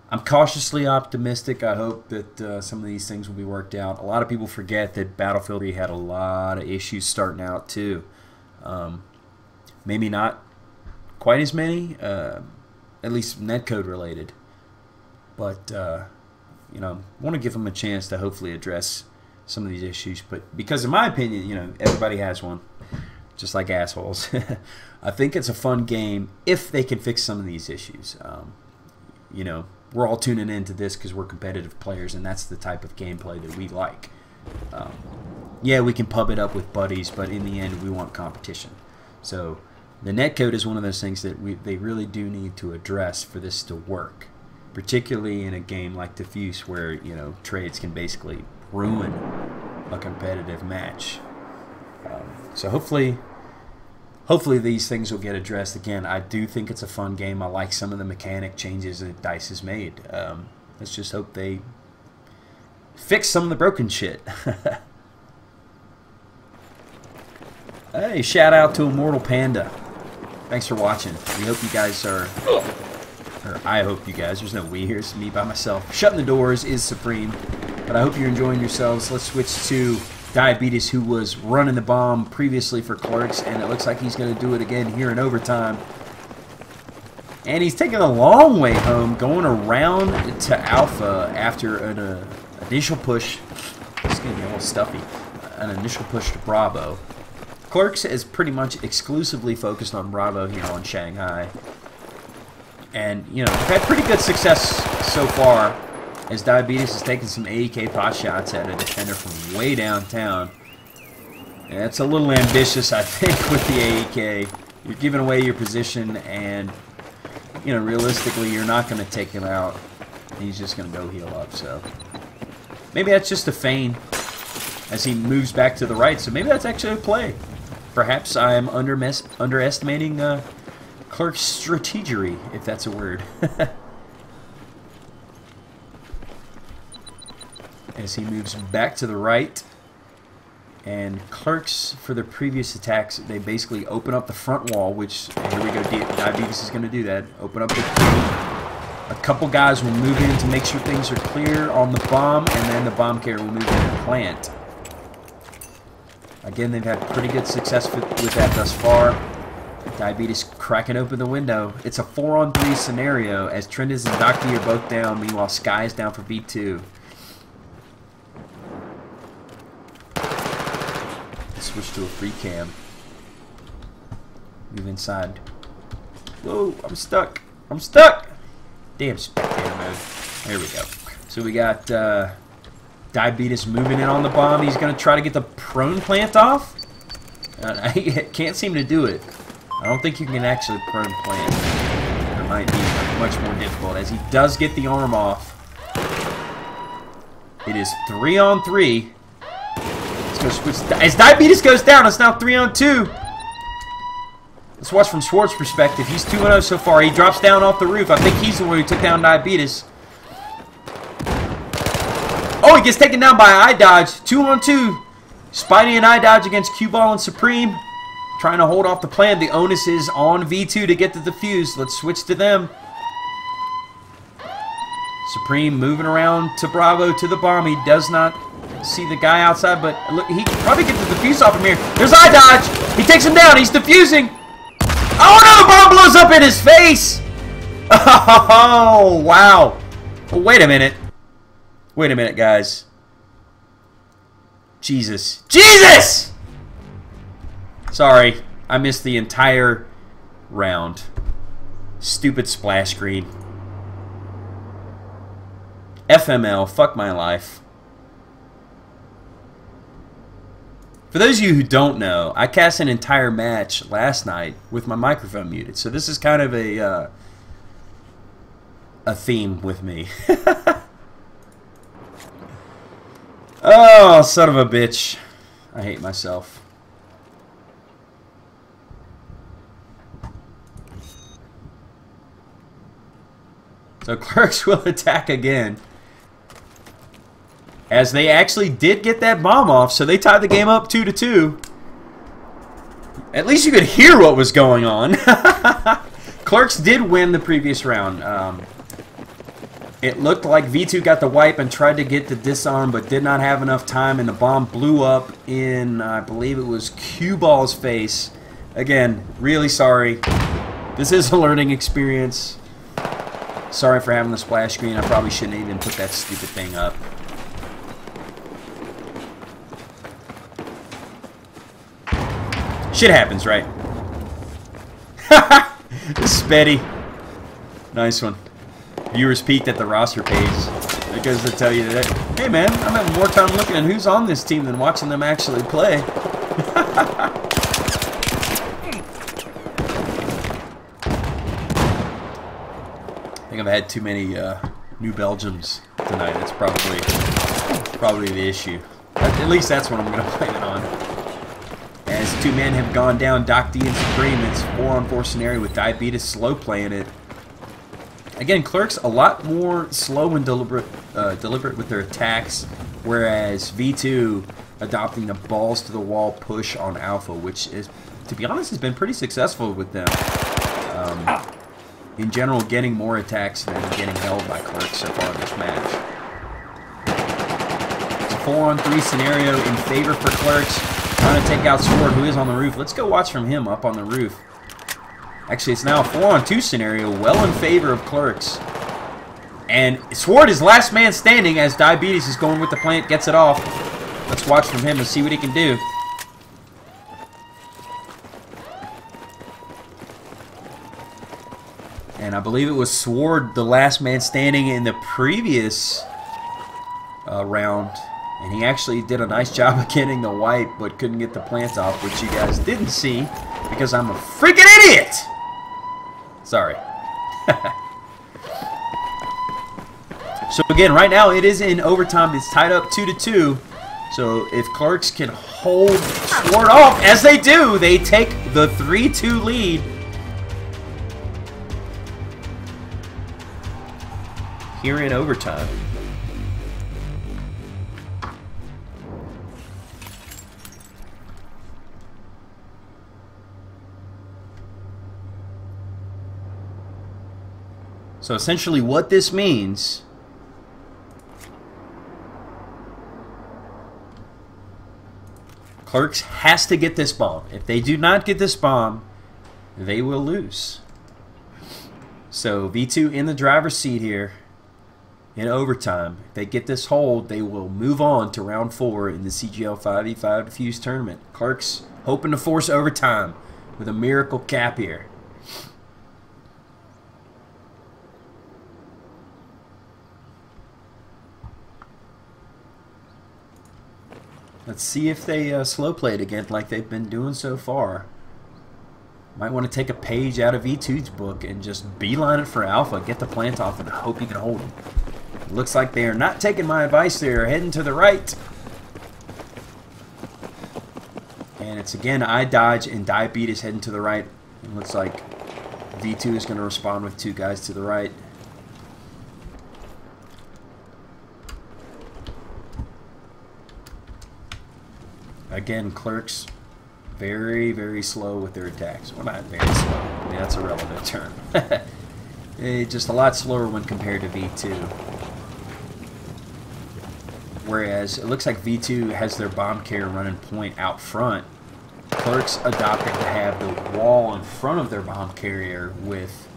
I'm cautiously optimistic. I hope that some of these things will be worked out. A lot of people forget that Battlefield 3 had a lot of issues starting out too. Maybe not quite as many, at least netcode related. But you know, I want to give them a chance to hopefully address some of these issues. But because in my opinion, you know, everybody has one. just like assholes. I think it's a fun game if they can fix some of these issues. You know, we're all tuning into this because we're competitive players, and that's the type of gameplay that we like. Yeah, we can pub it up with buddies, but in the end, we want competition. So the netcode is one of those things that they really do need to address for this to work, particularly in a game like Defuse, where, you know, trades can basically ruin a competitive match. So hopefully these things will get addressed. Again, I do think it's a fun game. I like some of the mechanic changes that DICE has made. Let's just hope they fix some of the broken shit. Hey, shout out to Immortal Panda. Thanks for watching. We hope you guys are, or I hope you guys, there's no we here, it's me by myself. Shutting the doors is supreme, but I hope you're enjoying yourselves. Let's switch to Diabetes, who was running the bomb previously for ClerkS, and it looks like he's going to do it again here in overtime. And he's taking a long way home, going around to Alpha after an initial push. It's going to be a little stuffy. An initial push to Bravo. ClerkS is pretty much exclusively focused on Bravo here on Shanghai. And, you know, we've had pretty good success so far, as Diabetes has taken some AEK pot shots at a defender from way downtown. And that's a little ambitious, I think, with the AEK. You're giving away your position, and, you know, realistically, you're not going to take him out. He's just going to go heal up, so maybe that's just a feign as he moves back to the right. So maybe that's actually a play. Perhaps I'm underestimating ClerkS' strategery, if that's a word. As he moves back to the right. And ClerkS, for their previous attacks, they basically open up the front wall, which, here we go, Diabetes is going to do that. Open up the key. A couple guys will move in to make sure things are clear on the bomb, and then the bomb carrier will move in and plant. Again, they've had pretty good success with that thus far. Diabetes cracking open the window. It's a 4-on-3 scenario, as Trendis and Docty are both down. Meanwhile, Sky is down for V2. Switch to a free cam. Move inside. Whoa, I'm stuck. I'm stuck! Damn spectator mode. There we go. So we got Diabetes moving in on the bomb. He's going to try to get the prone plant off. He can't seem to do it. I don't think you can actually prone plant. It might be much more difficult, as he does get the arm off. It is 3-on-3. As Diabetes goes down, it's now 3-on-2. Let's watch from Schwartz's perspective. He's 2-0 so far. He drops down off the roof. I think he's the one who took down Diabetes. Oh, he gets taken down by iDodge. 2-on-2. Spidey and iDodge against Q-Ball and Supreme. Trying to hold off the plan. The onus is on V2 to get the defuse. Let's switch to them. Supreme moving around to Bravo, to the bomb. He does not see the guy outside, but look, he can probably get the defuse off him here. There's iDodge. He takes him down. He's defusing. Oh no, the bomb blows up in his face. Oh, wow. Well, wait a minute. Wait a minute, guys. Jesus. Jesus! Sorry, I missed the entire round. Stupid splash screen. FML, fuck my life. For those of you who don't know, I cast an entire match last night with my microphone muted, so this is kind of a theme with me. Oh, son of a bitch. I hate myself. So ClerkS will attack again, as they actually did get that bomb off, so they tied the game up 2-2. At least you could hear what was going on. ClerkS did win the previous round. It looked like V2 got the wipe and tried to get the disarm, but did not have enough time, and the bomb blew up in, I believe it was Q-Ball's face. Again, really sorry. This is a learning experience. Sorry for having the splash screen. I probably shouldn't even put that stupid thing up. Shit happens, right? Spetty. Nice one. Viewers peeked at the roster page. That goes to tell you that, hey man, I'm having more time looking at who's on this team than watching them actually play. I think I've had too many New Belgiums tonight. That's probably the issue. At least that's what I'm going to blame it on. As two men have gone down, Doc D and Supreme. It's 4-on-4 scenario with Diabetes slow playing it. Again, ClerkS a lot more slow and deliberate with their attacks, whereas V2 adopting a balls to the wall push on Alpha, which is, to be honest, has been pretty successful with them. In general, getting more attacks than getting held by ClerkS so far in this match. It's a 4-on-3 scenario in favor for ClerkS. Trying to take out Sword, who is on the roof. Let's go watch from him up on the roof. Actually, it's now a 4-on-2 scenario, well in favor of ClerkS. And Sword is last man standing as Diabetes is going with the plant, gets it off. Let's watch from him and see what he can do. And I believe it was Sword, the last man standing in the previous round. And he actually did a nice job of getting the wipe, but couldn't get the plant off, which you guys didn't see because I'm a freaking idiot! Sorry. So again, right now it is in overtime. It's tied up 2-2. So if ClerkS can hold Sword off, as they do, they take the 3-2 lead. Here in overtime. So essentially what this means ClerkS has to get this bomb. If they do not get this bomb, they will lose. So V2 in the driver's seat here in overtime. If they get this hold, they will move on to round 4 in the CGL 5v5 Defuse Tournament. ClerkS hoping to force overtime with a miracle cap here. Let's see if they slow play it again like they've been doing so far. Might want to take a page out of V2's book and just beeline it for Alpha, get the plant off, and hope he can hold him. It looks like they are not taking my advice. They are heading to the right. And it's again I dodge and Diabetes heading to the right. It looks like V2 is going to respond with 2 guys to the right. Again, ClerkS very, very slow with their attacks. Well, not very slow. I mean, that's a relative term. Just a lot slower when compared to V2. Whereas it looks like V2 has their bomb carrier running point out front. ClerkS adopting to have the wall in front of their bomb carrier with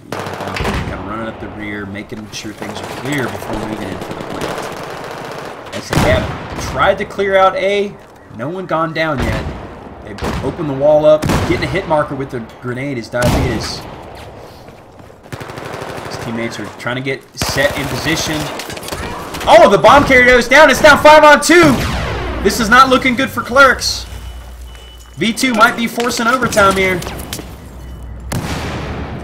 the bomb carrier kind of running up the rear, making sure things are clear before moving in for the plant. As they have tried to clear out A, no one gone down yet. They've opened the wall up. Getting a hit marker with the grenade is Diabetes. His teammates are trying to get set in position. Oh, the bomb carrier goes down. It's now 5-on-2. This is not looking good for ClerkS. V2 might be forcing overtime here.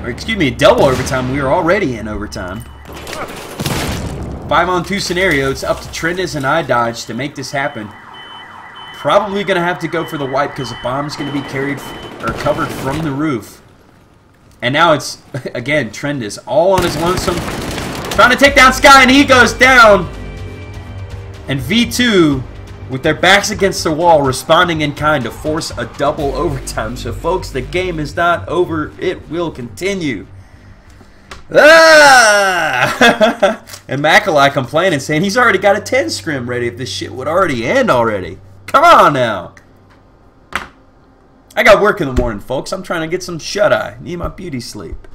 Or excuse me, double overtime. We are already in overtime. 5-on-2 scenario. It's up to Trendis and iDodge to make this happen. Probably going to have to go for the wipe because the bomb's going to be carried or covered from the roof. And now it's, again, Trendis all on his lonesome. Trying to take down Sky, and he goes down. And V2, with their backs against the wall, responding in kind to force a double overtime. So, folks, the game is not over. It will continue. Ah! And Macaulay complaining, saying he's already got a 10 scrim ready if this shit would already end already. Come on now. I got work in the morning, folks. I'm trying to get some shut-eye. Need my beauty sleep.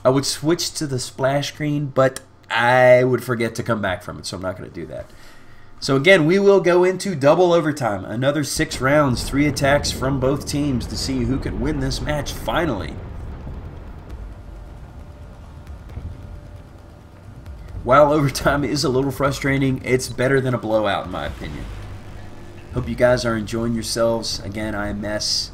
I would switch to the splash screen, but I would forget to come back from it, so I'm not going to do that. So again, we will go into double overtime. Another 6 rounds, 3 attacks from both teams to see who can win this match finally. While overtime is a little frustrating, it's better than a blowout in my opinion. Hope you guys are enjoying yourselves. Again, I am Mess.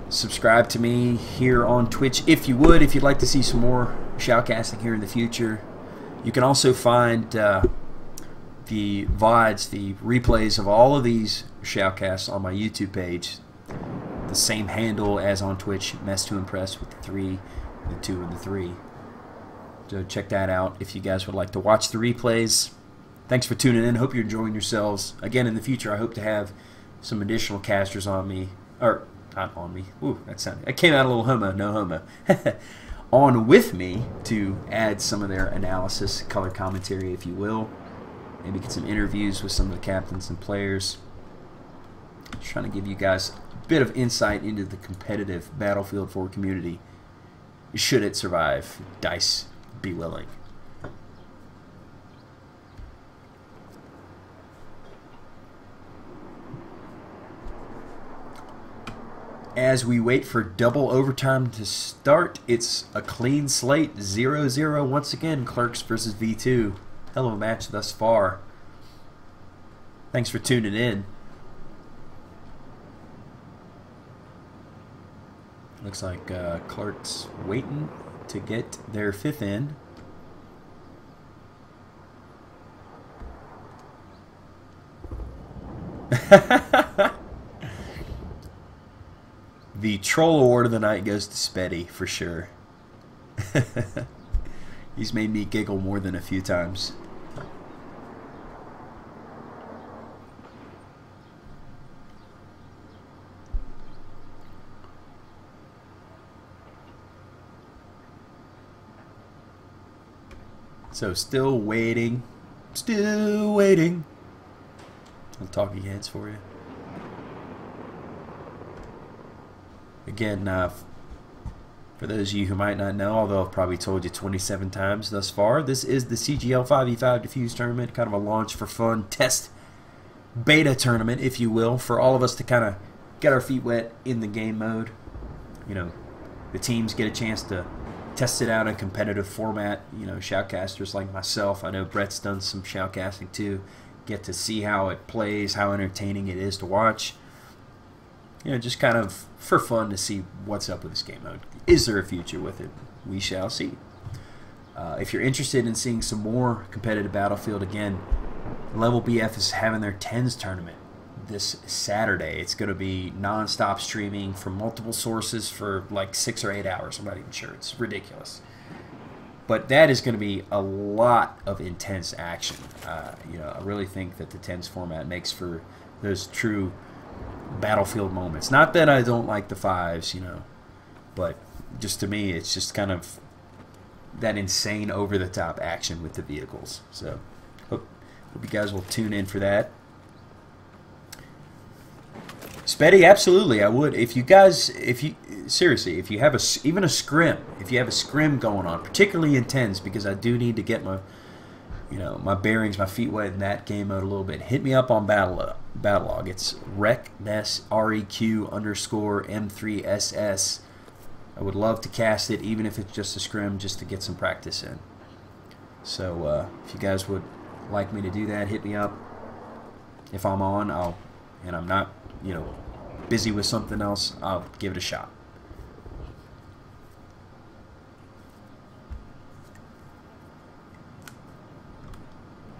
Subscribe to me here on Twitch if you would, if you'd like to see some more shoutcasting here in the future. You can also find the VODs, the replays of all of these shoutcasts on my YouTube page. The same handle as on Twitch, Mess to Impress with the 3, the 2, and the 3. So check that out if you guys would like to watch the replays. Thanks for tuning in. Hope you're enjoying yourselves. Again, in the future, I hope to have some additional casters on me. Or, not on me. Ooh, that came out a little homo. No homo. On with me to add some of their analysis, color commentary, if you will. Maybe get some interviews with some of the captains and players. Just trying to give you guys a bit of insight into the competitive Battlefield 4 community. Should it survive, DICE be willing. As we wait for double overtime to start, it's a clean slate, 0-0 once again, ClerkS versus V2. Hell of a match thus far. Thanks for tuning in. Looks like ClerkS waiting to get their 5th in. The troll award of the night goes to Spetty, for sure. He's made me giggle more than a few times. So still waiting. Still waiting. Little talking heads for you. Again, for those of you who might not know, although I've probably told you 27 times thus far, this is the CGL 5v5 Defuse Tournament, kind of a launch for fun, test beta tournament, if you will, for all of us to kind of get our feet wet in the game mode. You know, the teams get a chance to test it out in a competitive format. You know, shoutcasters like myself, I know Brett's done some shoutcasting too, get to see how it plays, how entertaining it is to watch. You know, just kind of for fun to see what's up with this game mode. Is there a future with it? We shall see. If you're interested in seeing some more competitive Battlefield, again, Level BF is having their 10s tournament this Saturday. It's going to be non-stop streaming from multiple sources for like 6 or 8 hours. I'm not even sure. It's ridiculous. But that is going to be a lot of intense action. You know, I really think that the 10s format makes for those true Battlefield moments. Not that I don't like the 5s, you know, but just to me, it's just kind of that insane over-the-top action with the vehicles. So, hope you guys will tune in for that. Spetty, absolutely, I would. If you guys, seriously, if you have even a scrim, if you have a scrim going on, particularly in 10s, because I do need to get my, you know, my bearings, my feet wet in that game mode a little bit. Hit me up on Battlelog. It's REQ _M3SS. I would love to cast it, even if it's just a scrim, just to get some practice in. So if you guys would like me to do that, hit me up. If I'm on, and I'm not, you know, busy with something else, I'll give it a shot.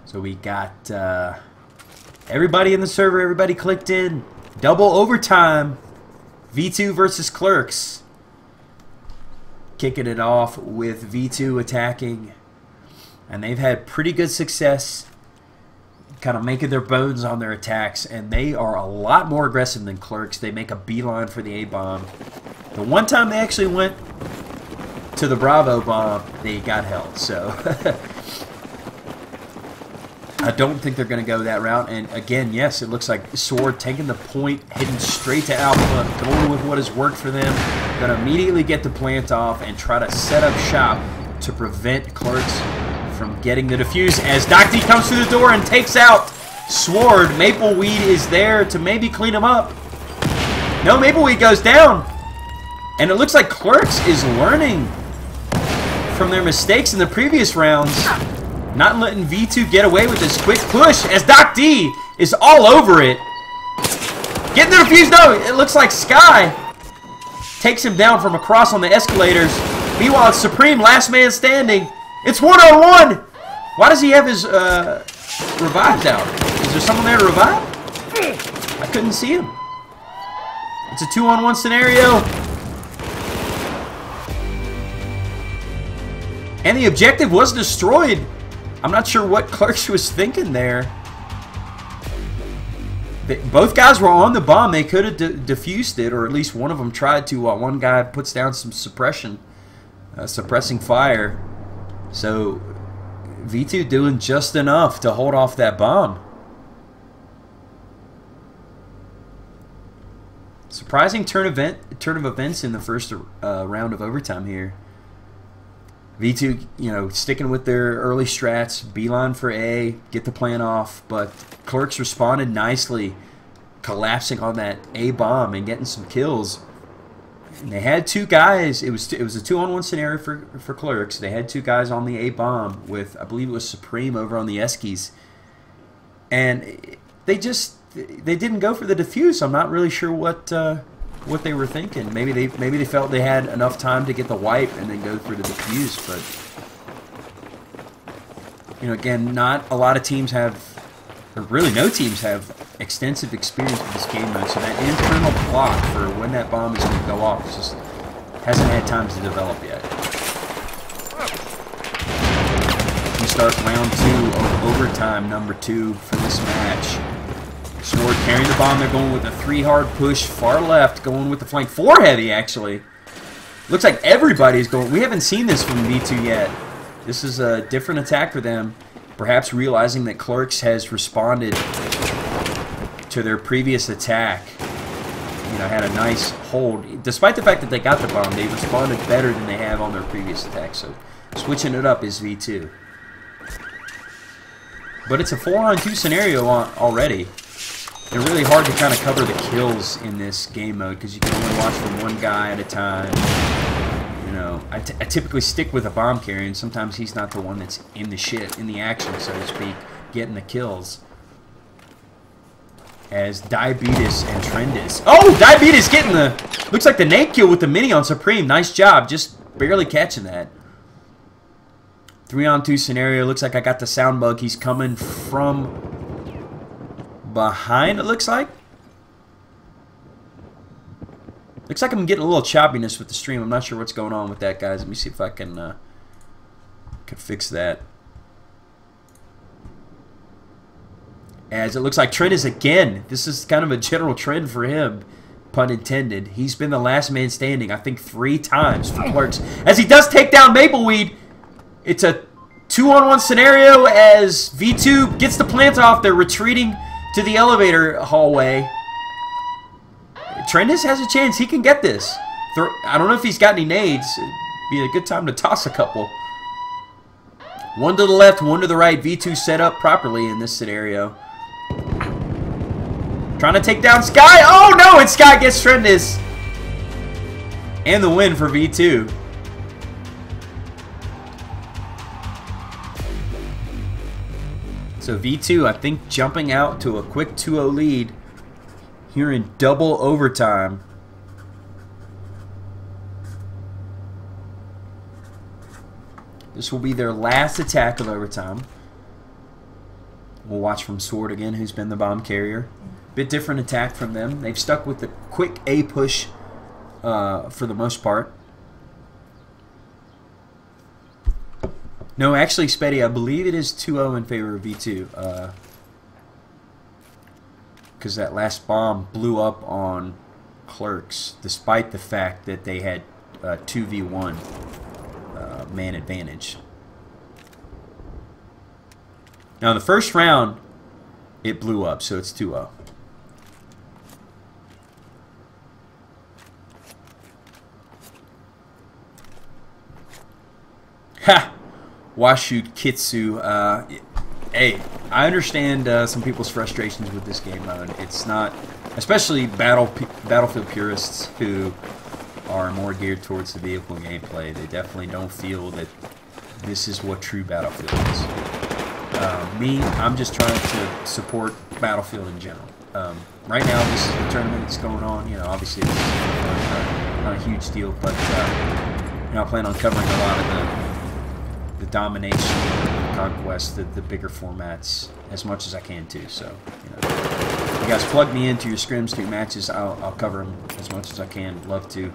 So we got everybody in the server, everybody clicked in. Double overtime. V2 versus ClerkS. Kicking it off with V2 attacking. And they've had pretty good success kind of making their bones on their attacks. And they are a lot more aggressive than ClerkS. They make a beeline for the A-bomb. The one time they actually went to the Bravo bomb, they got held. So I don't think they're going to go that route. And again, yes, it looks like Sword taking the point, heading straight to Alpha, going with what has worked for them. Going to immediately get the plant off and try to set up shop to prevent ClerkS from getting the defuse as Doc D comes through the door and takes out Sword. Mapleweed is there to maybe clean him up. No, Mapleweed goes down. And it looks like ClerkS is learning from their mistakes in the previous rounds. Not letting V2 get away with this quick push as Doc D is all over it. Getting the defuse. No, it looks like Sky takes him down from across on the escalators. Meanwhile, it's Supreme, last man standing. It's 1-on-1. Why does he have his revives out? Is there someone there to revive? I couldn't see him. It's a 2-on-1 scenario. And the objective was destroyed. I'm not sure what ClerkS was thinking there. Both guys were on the bomb. They could have defused it, or at least one of them tried to, while one guy puts down some suppressing fire. So V2 doing just enough to hold off that bomb. Surprising turn of events in the first round of overtime here. V2, you know, sticking with their early strats, beeline for A, get the plan off, but ClerkS responded nicely, collapsing on that A bomb and getting some kills. And they had two guys. It was a 2-on-1 scenario for ClerkS. They had two guys on the A bomb with, I believe it was Supreme over on the Eskies, and they didn't go for the defuse. I'm not really sure what they were thinking. Maybe they felt they had enough time to get the wipe and then go for the defuse. But you know, again, not a lot of teams have, or really no teams have, extensive experience with this game mode. So that internal clock for when that bomb is going to go off just hasn't had time to develop yet. We start round 2 of overtime, number 2 for this match. Sword carrying the bomb. They're going with a 3-hard push, far left, going with the flank. 4 heavy, actually. Looks like everybody's going. We haven't seen this from V2 yet. This is a different attack for them. Perhaps realizing that ClerkS has responded to their previous attack. You know, had a nice hold. Despite the fact that they got the bomb, they responded better than they have on their previous attack. So, switching it up is V2. But it's a 4-on-2 scenario already. And really hard to kind of cover the kills in this game mode because you can only watch from one guy at a time. You know, I typically stick with a bomb carrier, and sometimes he's not the one that's in the action, so to speak, getting the kills. As Diabetes and Trendis. Oh, Diabetes getting the, looks like the nade kill with the mini on Supreme. Nice job, just barely catching that. 3-on-2 scenario. Looks like I got the sound bug. He's coming from behind, it looks like. Looks like I'm getting a little choppiness with the stream. I'm not sure what's going on with that, guys. Let me see if I can fix that. As it looks like Trent is again. This is kind of a general trend for him, pun intended. He's been the last man standing, I think, 3 times for ClerkS. As he does take down Mapleweed. It's a 2-on-1 scenario as V2 gets the plant off. They're retreating to the elevator hallway. Trendis has a chance. He can get this. I don't know if he's got any nades. It'd be a good time to toss a couple. One to the left, one to the right. V2 set up properly in this scenario. Trying to take down Sky. Oh no, and Sky gets Trendis. And the win for V2. So V2, I think, jumping out to a quick 2-0 lead here in double overtime. This will be their last attack of overtime. We'll watch from Sword again, who's been the bomb carrier. Bit different attack from them. They've stuck with the quick A push for the most part. No, actually, Spetty, I believe it is 2-0 in favor of V2. Because that last bomb blew up on ClerkS, despite the fact that they had 2v1 man advantage. Now, in the first round, it blew up, so it's 2-0. Ha! Washu Kitsu. Hey, I understand some people's frustrations with this game mode. It's not, especially Battlefield purists who are more geared towards the vehicle gameplay. They definitely don't feel that this is what true Battlefield is. Me, I'm just trying to support Battlefield in general. Right now, this is the tournament that's going on. You know, obviously it's not a huge deal, but you know, I plan on covering a lot of the domination, the conquest, the bigger formats as much as I can too. So, you know, if you guys plug me into your scrims, to your matches, I'll cover them as much as I can. Love to.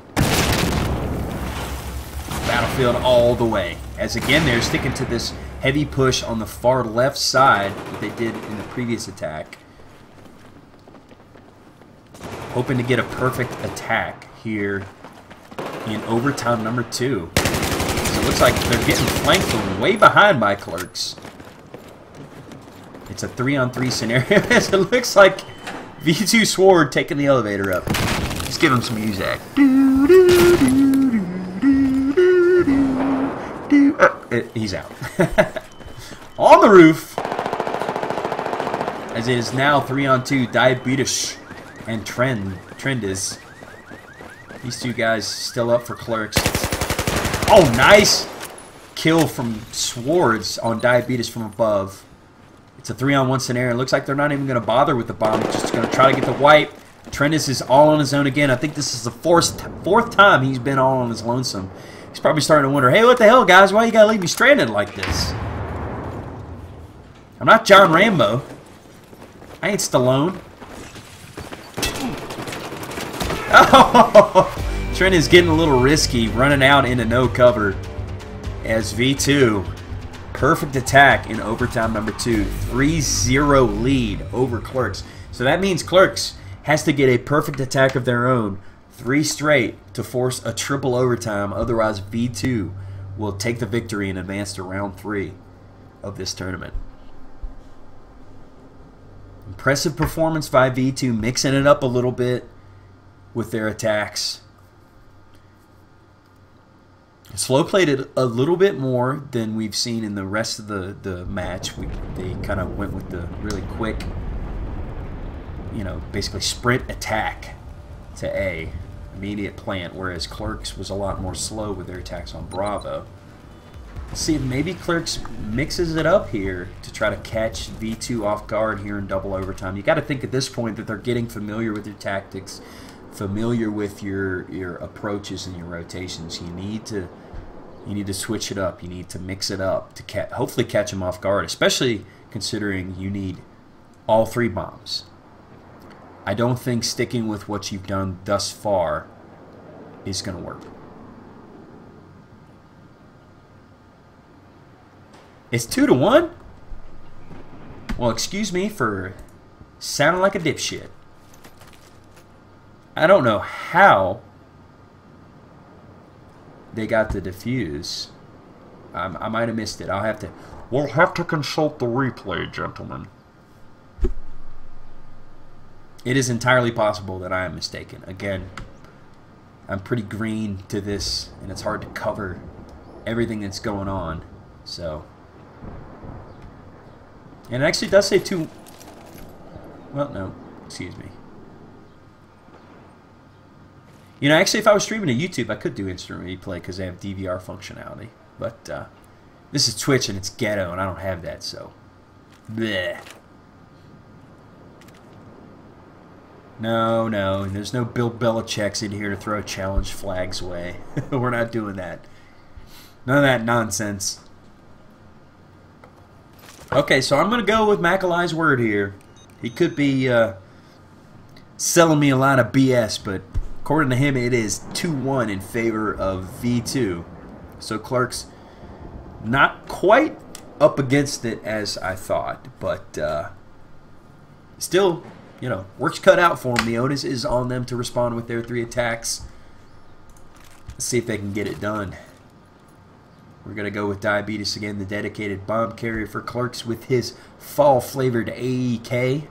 Battlefield all the way. As again, they're sticking to this heavy push on the far left side that they did in the previous attack. Hoping to get a perfect attack here in overtime number 2. So it looks like they're getting flanked from way behind by ClerkS. It's a 3-on-3 scenario. It looks like V2 Sword taking the elevator up. Let's give him some music. He's out. On the roof, as it is now 3-on-2, Diabetes and Trend is. These two guys still up for ClerkS. Oh, nice kill from Swords on Diabetes from above. It's a 3-on-1 scenario. It looks like they're not even going to bother with the bomb. They're just going to try to get the wipe. Trendis is all on his own again. I think this is the fourth time he's been all on his lonesome. He's probably starting to wonder, hey, what the hell, guys? Why you got to leave me stranded like this? I'm not John Rambo. I ain't Stallone. Oh! Trent is getting a little risky, running out into no cover as V2. Perfect attack in overtime number 2. 3-0 lead over ClerkS. So that means ClerkS has to get a perfect attack of their own, 3 straight, to force a triple overtime. Otherwise, V2 will take the victory and advance to round 3 of this tournament. Impressive performance by V2, mixing it up a little bit with their attacks. Slow played it a little bit more than we've seen in the rest of the match. They kind of went with the really quick, you know, basically sprint attack to A, immediate plant, whereas ClerkS was a lot more slow with their attacks on Bravo. Let's see if maybe ClerkS mixes it up here to try to catch V2 off guard here in double overtime. You got to think at this point that they're getting familiar with your tactics, familiar with your approaches and your rotations. You need to switch it up. You need to mix it up to hopefully catch them off guard, especially considering you need all 3 bombs. I don't think sticking with what you've done thus far is going to work. It's 2-1? Well, excuse me for sounding like a dipshit. I don't know how they got the defuse. I might have missed it. We'll have to consult the replay, gentlemen. It is entirely possible that I am mistaken. Again, I'm pretty green to this, and it's hard to cover everything that's going on. So, and it actually does say 2. Well, no, excuse me. You know, actually, if I was streaming to YouTube, I could do instant replay because they have DVR functionality. But this is Twitch, and it's ghetto, and I don't have that, so bleh. No, no, there's no Bill Belichick's in here to throw challenge flags away. We're not doing that. None of that nonsense. Okay, so I'm going to go with Macaulai's word here. He could be selling me a lot of BS, but according to him, it is 2-1 in favor of V2. So ClerkS not quite up against it as I thought, but still, you know, work's cut out for them. The onus is on them to respond with their 3 attacks. Let's see if they can get it done. We're going to go with Diabetes again, the dedicated bomb carrier for ClerkS with his fall-flavored AEK.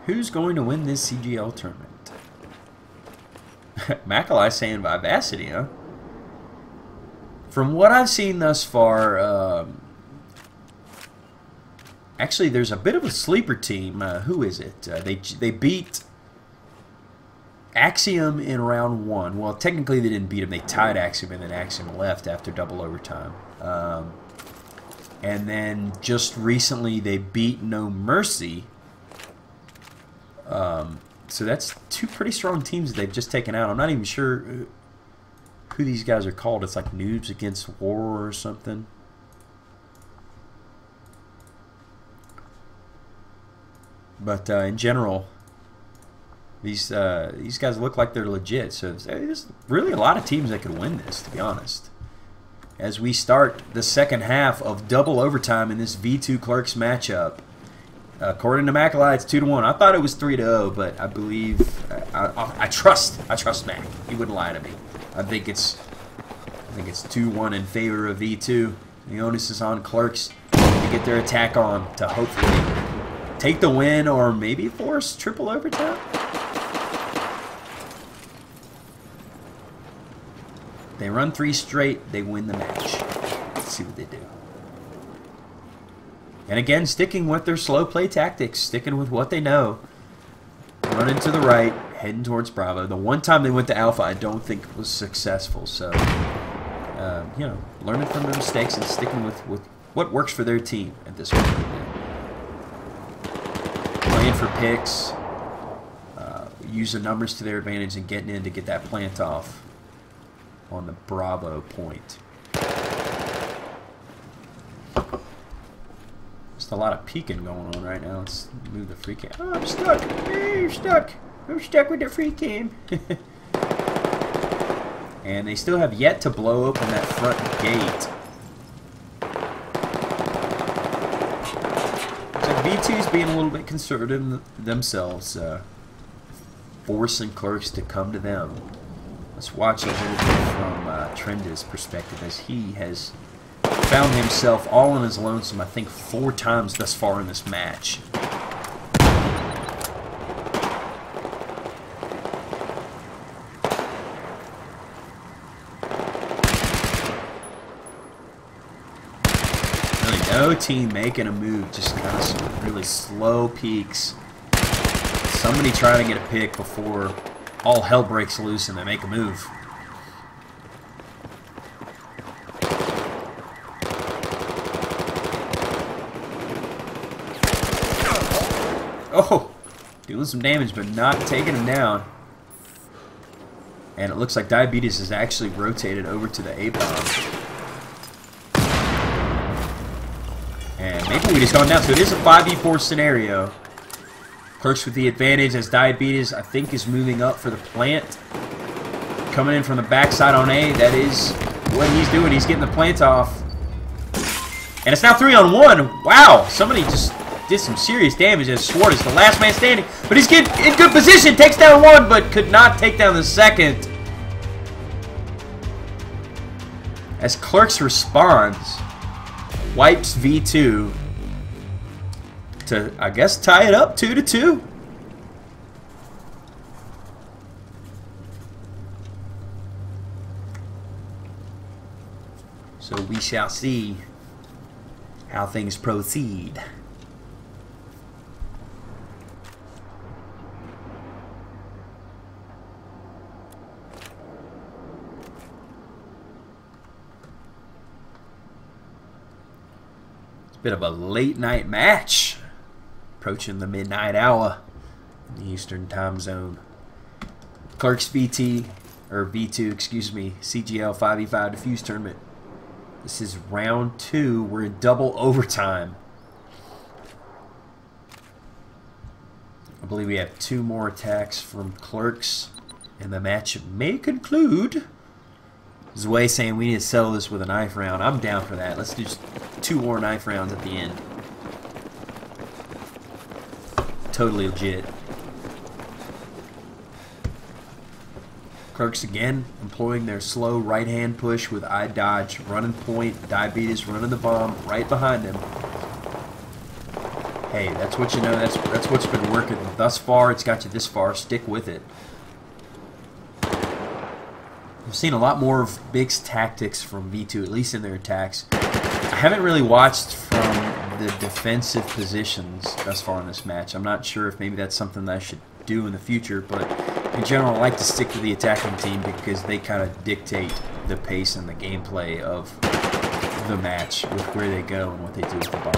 Who's going to win this CGL tournament? Macalai saying Vivacity, huh? From what I've seen thus far, actually, there's a bit of a sleeper team. Who is it? They beat Axiom in round 1. Well, technically they didn't beat him. They tied Axiom, and then Axiom left after double overtime. And then just recently they beat No Mercy. So that's 2 pretty strong teams that they've just taken out. I'm not even sure who these guys are called. It's like Noobs Against War or something. But in general, these guys look like they're legit. So there's really a lot of teams that could win this, to be honest. As we start the second half of double overtime in this V2 ClerkS matchup. According to Macalai, it's 2-1. I thought it was 3-0, but I believe I trust Mac. He wouldn't lie to me. I think it's 2-1 in favor of V2. The onus is on ClerkS to get their attack on to hopefully take the win or maybe force triple overtime. They run 3 straight, they win the match. Let's see what they do. And again, sticking with their slow play tactics, sticking with what they know. Running to the right, heading towards Bravo. The one time they went to Alpha, I don't think was successful. So, you know, learning from their mistakes and sticking with what works for their team at this point. Playing for picks, use the numbers to their advantage and getting in to get that plant off on the Bravo point. Just a lot of peeking going on right now. Let's move the free cam. Oh, I'm stuck. Hey, you're stuck. I'm stuck with the free cam. And they still have yet to blow open that front gate. So V2's being a little bit conservative themselves, forcing ClerkS to come to them. Let's watch a little bit from Trenda's perspective as he has found himself all on his lonesome, I think 4 times thus far in this match. Really no team making a move, just kind of some really slow peaks. Somebody trying to get a pick before all hell breaks loose and they make a move. Oh, doing some damage, but not taking him down. And it looks like Diabetes has actually rotated over to the A-bomb. And Mapleweed has gone down, so it is a 5v4 scenario. ClerkS with the advantage as Diabetes, I think, is moving up for the plant. Coming in from the backside on A, that is what he's doing. He's getting the plant off. And it's now 3-on-1. Wow, somebody just did some serious damage as Swart is the last man standing. But he's getting in good position. Takes down one, but could not take down the second. As ClerkS responds, wipes V2 to, I guess, tie it up 2-2. So we shall see how things proceed. Bit of a late night match, approaching the midnight hour in the Eastern time zone. ClerkS V2, excuse me, CGL 5v5 Defuse Tournament. This is round 2. We're in double overtime. I believe we have 2 more attacks from ClerkS, and the match may conclude. Zwei saying we need to settle this with a knife round. I'm down for that. Let's do just 2 more knife rounds at the end. Totally legit. ClerkS again employing their slow right hand push with eye dodge, running point, Diabetes running the bomb right behind him. hey, that's what you know. That's what's been working thus far. It's got you this far. Stick with it. I've seen a lot more of Big's tactics from V2, at least in their attacks. I haven't really watched from the defensive positions thus far in this match. I'm not sure if maybe that's something that I should do in the future, but in general, I like to stick to the attacking team because they kind of dictate the pace and the gameplay of the match with where they go and what they do with the bomb.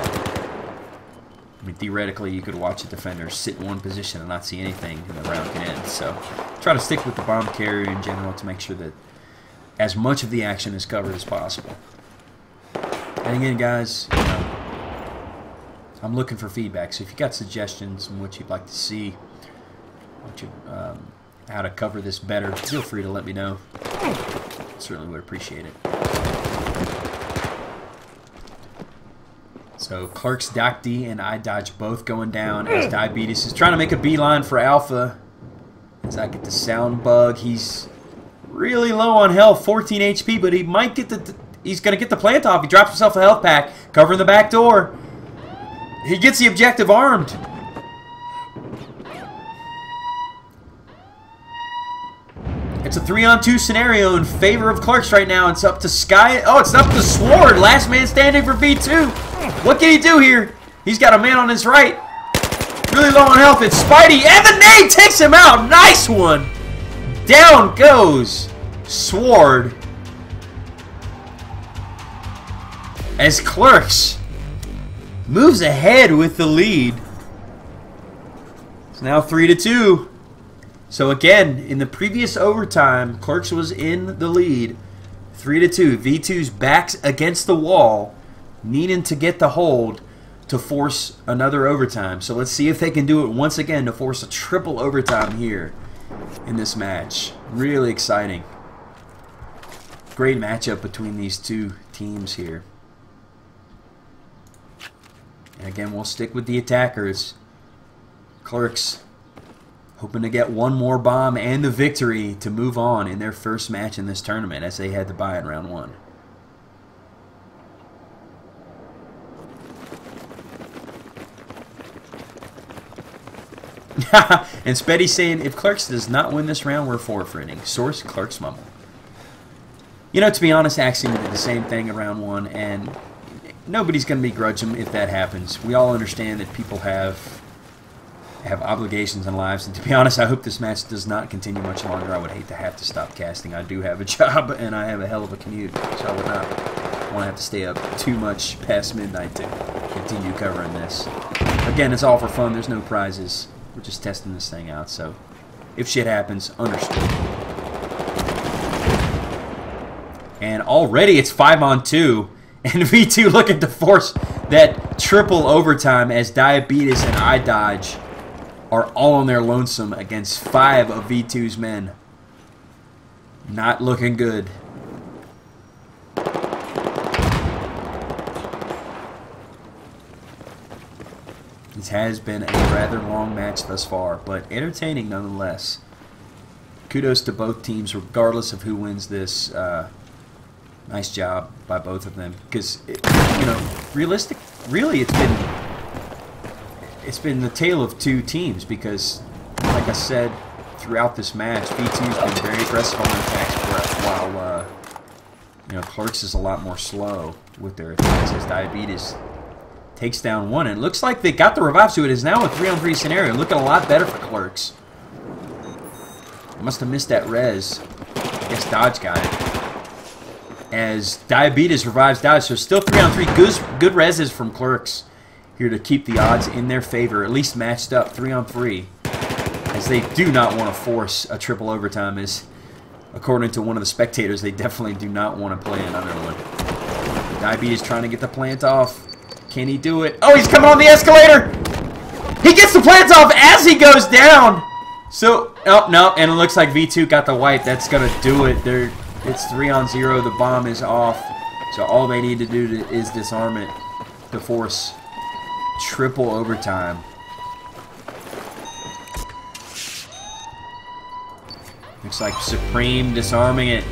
I mean, theoretically, you could watch a defender sit in one position and not see anything and the round can end. So try to stick with the bomb carrier in general to make sure that as much of the action is covered as possible. And again, guys, you know, I'm looking for feedback. So if you got suggestions on what you'd like to see, what you, how to cover this better, feel free to let me know. Certainly would appreciate it. So ClerkS, Doc D, and iDodge both going down as Diabetes is trying to make a beeline for Alpha. As I get the sound bug, he's really low on health, 14 HP, but he might get the... He's going to get the plant off. He drops himself a health pack, covering the back door. He gets the objective armed. It's a 3-on-2 scenario in favor of ClerkS right now. It's up to Sky. Oh, it's up to Sword. Last man standing for V2. What can he do here? He's got a man on his right. Really low on health. It's Spidey. And the nade takes him out. Nice one. Down goes Sword. As ClerkS moves ahead with the lead. It's now 3-2. So again, in the previous overtime, ClerkS was in the lead, 3-2. V2's backs against the wall, needing to get the hold to force another overtime. So let's see if they can do it once again to force a triple overtime here in this match. Really exciting. Great matchup between these two teams here. And again, we'll stick with the attackers. ClerkS hoping to get one more bomb and the victory to move on in their first match in this tournament as they had to buy in round one. And Speddy's saying, if ClerkS does not win this round, we're forfeiting. Source, ClerkS Mumble. You know, to be honest, Axiom did the same thing in round one, and nobody's going to begrudge him if that happens. We all understand that people have obligations in lives, and to be honest, I hope this match does not continue much longer. I would hate to have to stop casting. I do have a job, and I have a hell of a commute, so I would not want to have to stay up too much past midnight to continue covering this. Again, it's all for fun. There's no prizes. We're just testing this thing out, so if shit happens, understood. And already it's 5-on-2, and V2 looking to force that triple overtime as Diabetes and iDodge are all on their lonesome against 5 of V2's men. Not looking good. This has been a rather long match thus far, but entertaining nonetheless. Kudos to both teams, regardless of who wins this. Nice job by both of them, because you know, really, it's been the tale of two teams, because, like I said, throughout this match, V2's been very aggressive on their attacks, while you know, ClerkS is a lot more slow with their attacks as Diabetes takes down one. And it looks like they got the revive, so it is now a 3-on-3 scenario. Looking a lot better for ClerkS. Must have missed that res. I guess Dodge got it. As Diabetes revives Dodge, so still 3-on-3. Good reses from ClerkS here to keep the odds in their favor, at least matched up 3-on-3, as they do not want to force a triple overtime, as according to one of the spectators, they definitely do not want to play another one. Diabetes trying to get the plant off. Can he do it? Oh, he's coming on the escalator! He gets the plant off as he goes down! So, oh, no, and it looks like V2 got the wipe. That's going to do it. It's 3-on-0. The bomb is off. So all they need to do is disarm it to force triple overtime. Looks like Supreme disarming it.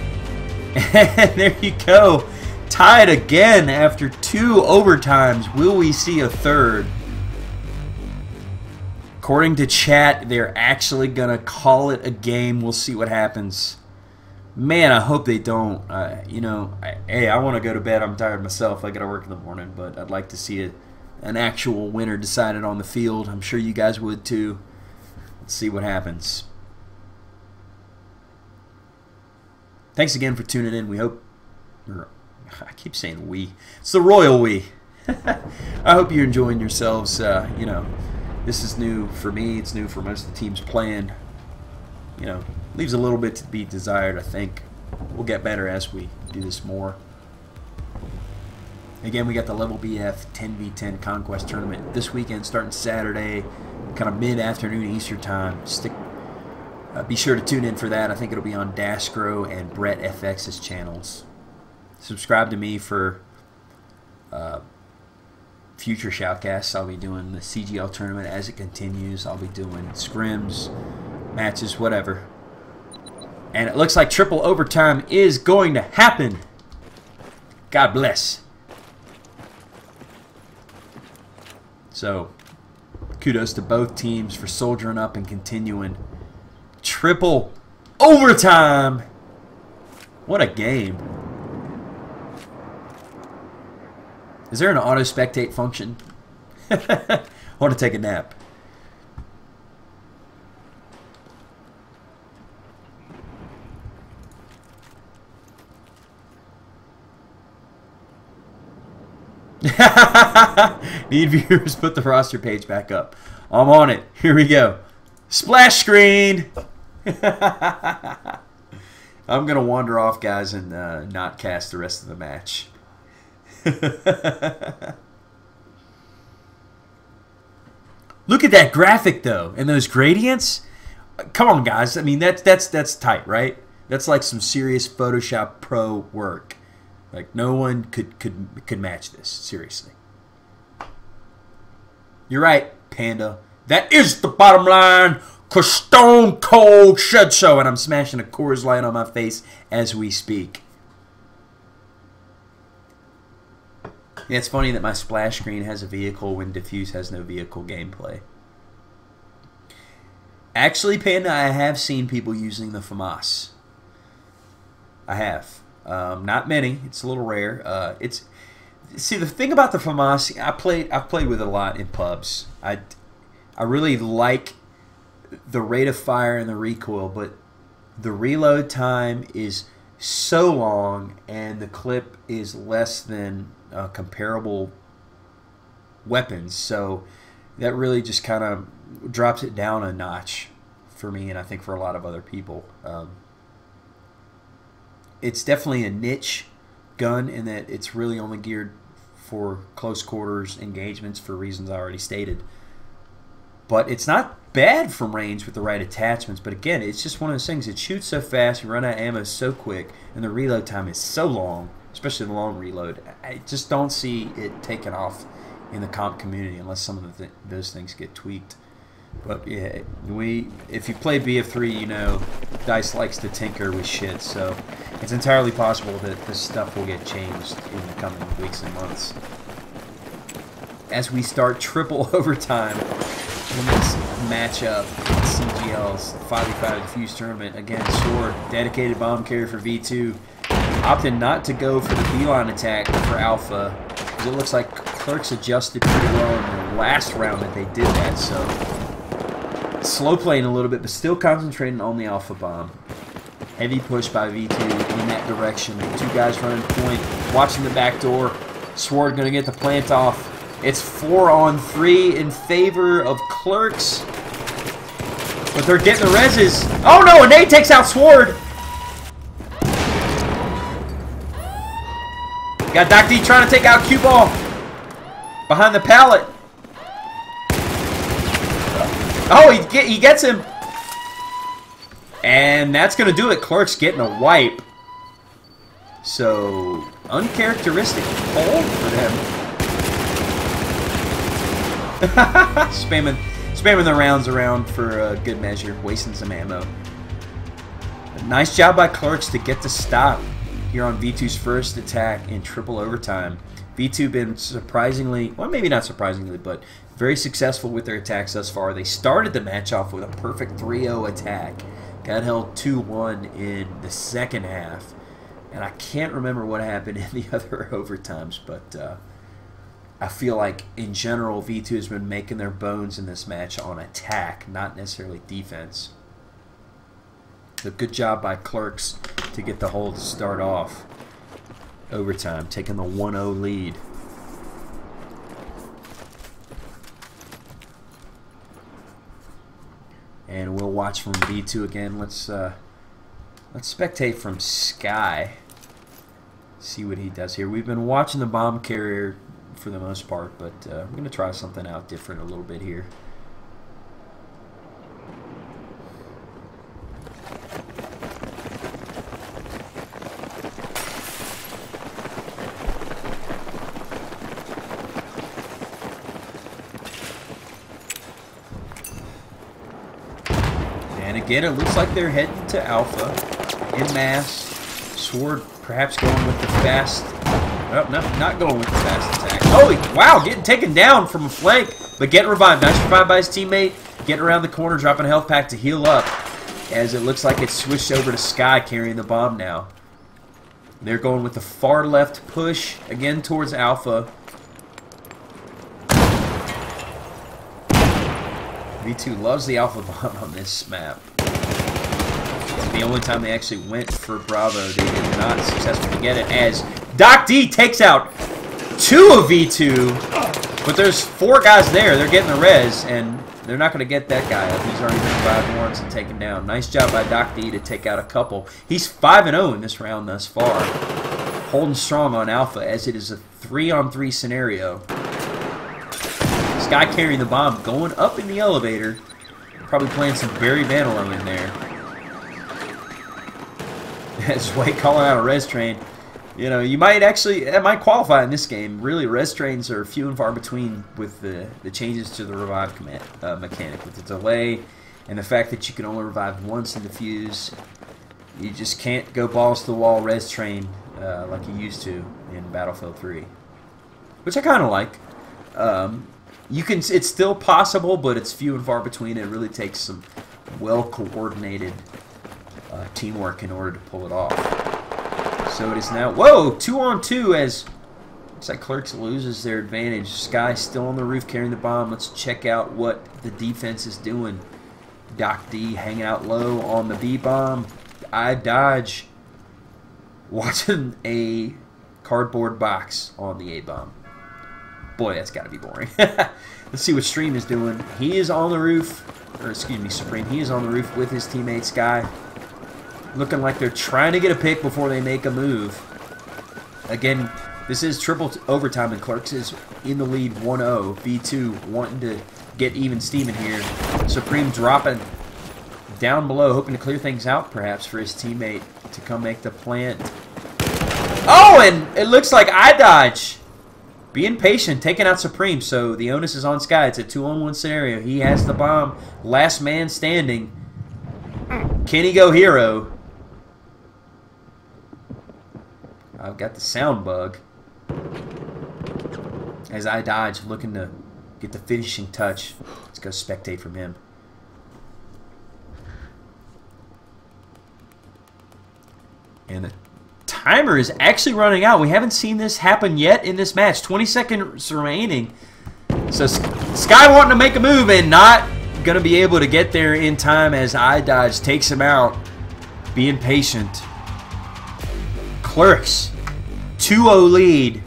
And there you go. Tied again after 2 overtimes. Will we see a third? According to chat, they're actually going to call it a game. We'll see what happens. Man, I hope they don't. You know, hey, I want to go to bed. I'm tired myself. I got to work in the morning, but I'd like to see an actual winner decided on the field. I'm sure you guys would too. Let's see what happens. Thanks again for tuning in. We hope, I keep saying we. It's the royal we. I hope you're enjoying yourselves. You know, this is new for me. It's new for most of the teams playing. You know, leaves a little bit to be desired, I think. We'll get better as we do this more. Again, we got the Level BF 10v10 Conquest Tournament this weekend, starting Saturday, kind of mid-afternoon Eastern time. Be sure to tune in for that. I think it'll be on Dasgro and Brett FX's channels. Subscribe to me for future shoutcasts. I'll be doing the CGL tournament as it continues. I'll be doing scrims, matches, whatever. And it looks like triple overtime is going to happen. God bless. So, kudos to both teams for soldiering up and continuing. Triple overtime. What a game. Is there an auto spectate function? I want to take a nap. Need viewers, put the roster page back up. I'm on it. Here we go. Splash screen. I'm going to wander off, guys, and not cast the rest of the match. Look at that graphic, though, and those gradients. Come on, guys. I mean, that's tight, right? That's like some serious Photoshop Pro work. Like, no one could match this, seriously. You're right, Panda. That is the bottom line, 'cause Stone Cold said so. And I'm smashing a Coors Light on my face as we speak. Yeah, it's funny that my splash screen has a vehicle when Defuse has no vehicle gameplay. Actually, Panda, I have seen people using the FAMAS. I have. Not many. It's a little rare. See, the thing about the FAMAS, I've played with it a lot in pubs. I really like the rate of fire and the recoil, but the reload time is so long and the clip is less than comparable weapons. So that really just kind of drops it down a notch for me, and I think for a lot of other people. It's definitely a niche gun in that it's really only geared for close quarters engagements for reasons I already stated. But it's not bad from range with the right attachments. But again, it's just one of those things. It shoots so fast, you run out of ammo so quick, and the reload time is so long, especially the long reload. I just don't see it taking off in the comp community unless some of those things get tweaked. But yeah, if you play BF3, you know DICE likes to tinker with shit, so it's entirely possible that this stuff will get changed in the coming weeks and months. As we start triple overtime in this matchup, CGL's 5v5 Defuse Tournament. Again, Sword, dedicated bomb carrier for V2, opted not to go for the beeline attack for Alpha, because it looks like ClerkS adjusted pretty well in the last round that they did that, so slow playing a little bit, but still concentrating on the Alpha bomb. Heavy push by V2 in that direction. Two guys running point, watching the back door. Sword going to get the plant off. It's 4-on-3 in favor of ClerkS. But they're getting the reses. Oh no, and nade takes out Sword. Got Doc D trying to take out Cue Ball behind the pallet. Oh, he gets him. And that's going to do it. ClerkS getting a wipe. So, uncharacteristic hold for them. spamming the rounds around for good measure. Wasting some ammo. Nice job by ClerkS to get the stop here on V2's first attack in triple overtime. V2 been surprisingly, well, maybe not surprisingly, but Very successful with their attacks thus far. They started the match off with a perfect 3-0 attack. Got held 2-1 in the second half. And I can't remember what happened in the other overtimes, but I feel like, in general, V2 has been making their bones in this match on attack, not necessarily defense. So good job by ClerkS to get the hold to start off overtime, taking the 1-0 lead. And we'll watch from V2 again. Let's spectate from Sky. See what he does here. We've been watching the bomb carrier for the most part, but I'm going to try something out different a little bit here. And again, it looks like they're heading to Alpha in mass. Sword perhaps going with the fast. Oh, no, not going with the fast attack. Oh, wow, getting taken down from a flank, but getting revived. Nice revived by his teammate. Getting around the corner, dropping a health pack to heal up, as it looks like it's switched over to Sky carrying the bomb now. They're going with the far left push, again towards Alpha. V2 loves the Alpha bomb on this map. The only time they actually went for Bravo, they did not successfully get it, as Doc D takes out 2 of V2, but there's 4 guys there. They're getting the res, and they're not going to get that guy up. He's already been revived once and taken down. Nice job by Doc D to take out a couple. He's 5-0 in this round thus far, holding strong on Alpha, as it is a 3-on-3 scenario. Sky carrying the bomb, going up in the elevator, probably playing some Barry Manilow in there. That's Wade calling out a res train. You know, you might actually, that might qualify in this game. Really, res trains are few and far between with the changes to the revive mechanic. With the delay and the fact that you can only revive once in Defuse, you just can't go balls to the wall res train like you used to in Battlefield 3. Which I kind of like. You can, it's still possible, but it's few and far between. It really takes some well-coordinated teamwork in order to pull it off. So it is now, whoa, 2-on-2 as looks like ClerkS loses their advantage. Sky still on the roof carrying the bomb. Let's check out what the defense is doing. Doc D hanging out low on the B bomb. I dodge. Watching a cardboard box on the A bomb. Boy, that's got to be boring. Let's see what Stream is doing. He is on the roof, or excuse me, Supreme. He is on the roof with his teammate Sky. Looking like they're trying to get a pick before they make a move. Again, this is triple overtime, and ClerkS is in the lead 1-0. V2 wanting to get even steam in here. Supreme dropping down below, hoping to clear things out perhaps for his teammate to come make the plant. Oh, and it looks like I dodge. Being patient, taking out Supreme, so the onus is on Sky. It's a 2-on-1 scenario. He has the bomb. Last man standing. Can he go hero? I've got the sound bug. As I dodge, looking to get the finishing touch. Let's go spectate from him. And the timer is actually running out. We haven't seen this happen yet in this match. 20 seconds remaining. So Sky wanting to make a move and not going to be able to get there in time as iDodge takes him out. Being patient. ClerkS, 2-0 lead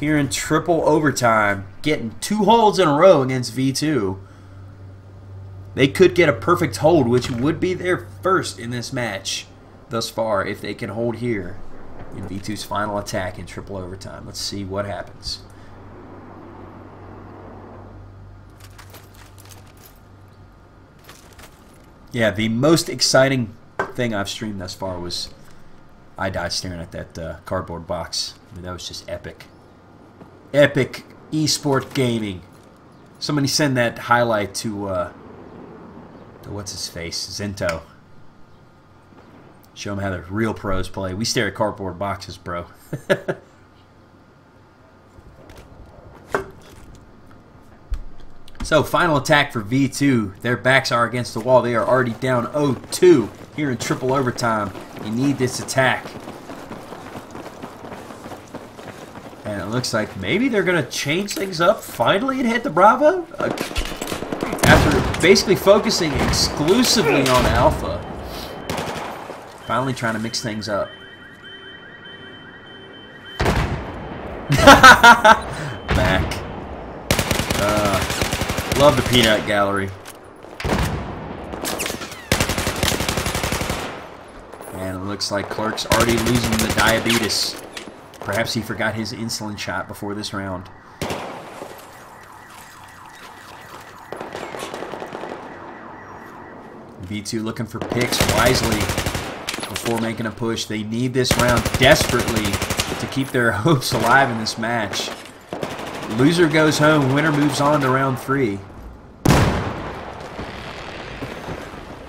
here in triple overtime. Getting 2 holds in a row against V2. They could get a perfect hold, which would be their first in this match thus far if they can hold here in V2's final attack in triple overtime. Let's see what happens. Yeah, the most exciting thing I've streamed thus far was I died staring at that cardboard box. I mean, that was just epic. Epic esport gaming. Somebody send that highlight to what's his face, Zento. Show them how the real pros play. We stare at cardboard boxes, bro. So, final attack for V2. Their backs are against the wall. They are already down 0-2 here in triple overtime. You need this attack. And it looks like maybe they're going to change things up finally and hit the Bravo. After basically focusing exclusively on Alpha. Finally trying to mix things up. Back. Love the peanut gallery. And it looks like ClerkS already losing the diabetes. Perhaps he forgot his insulin shot before this round. V2 looking for picks wisely before making a push. They need this round desperately to keep their hopes alive in this match. Loser goes home, winner moves on to round 3.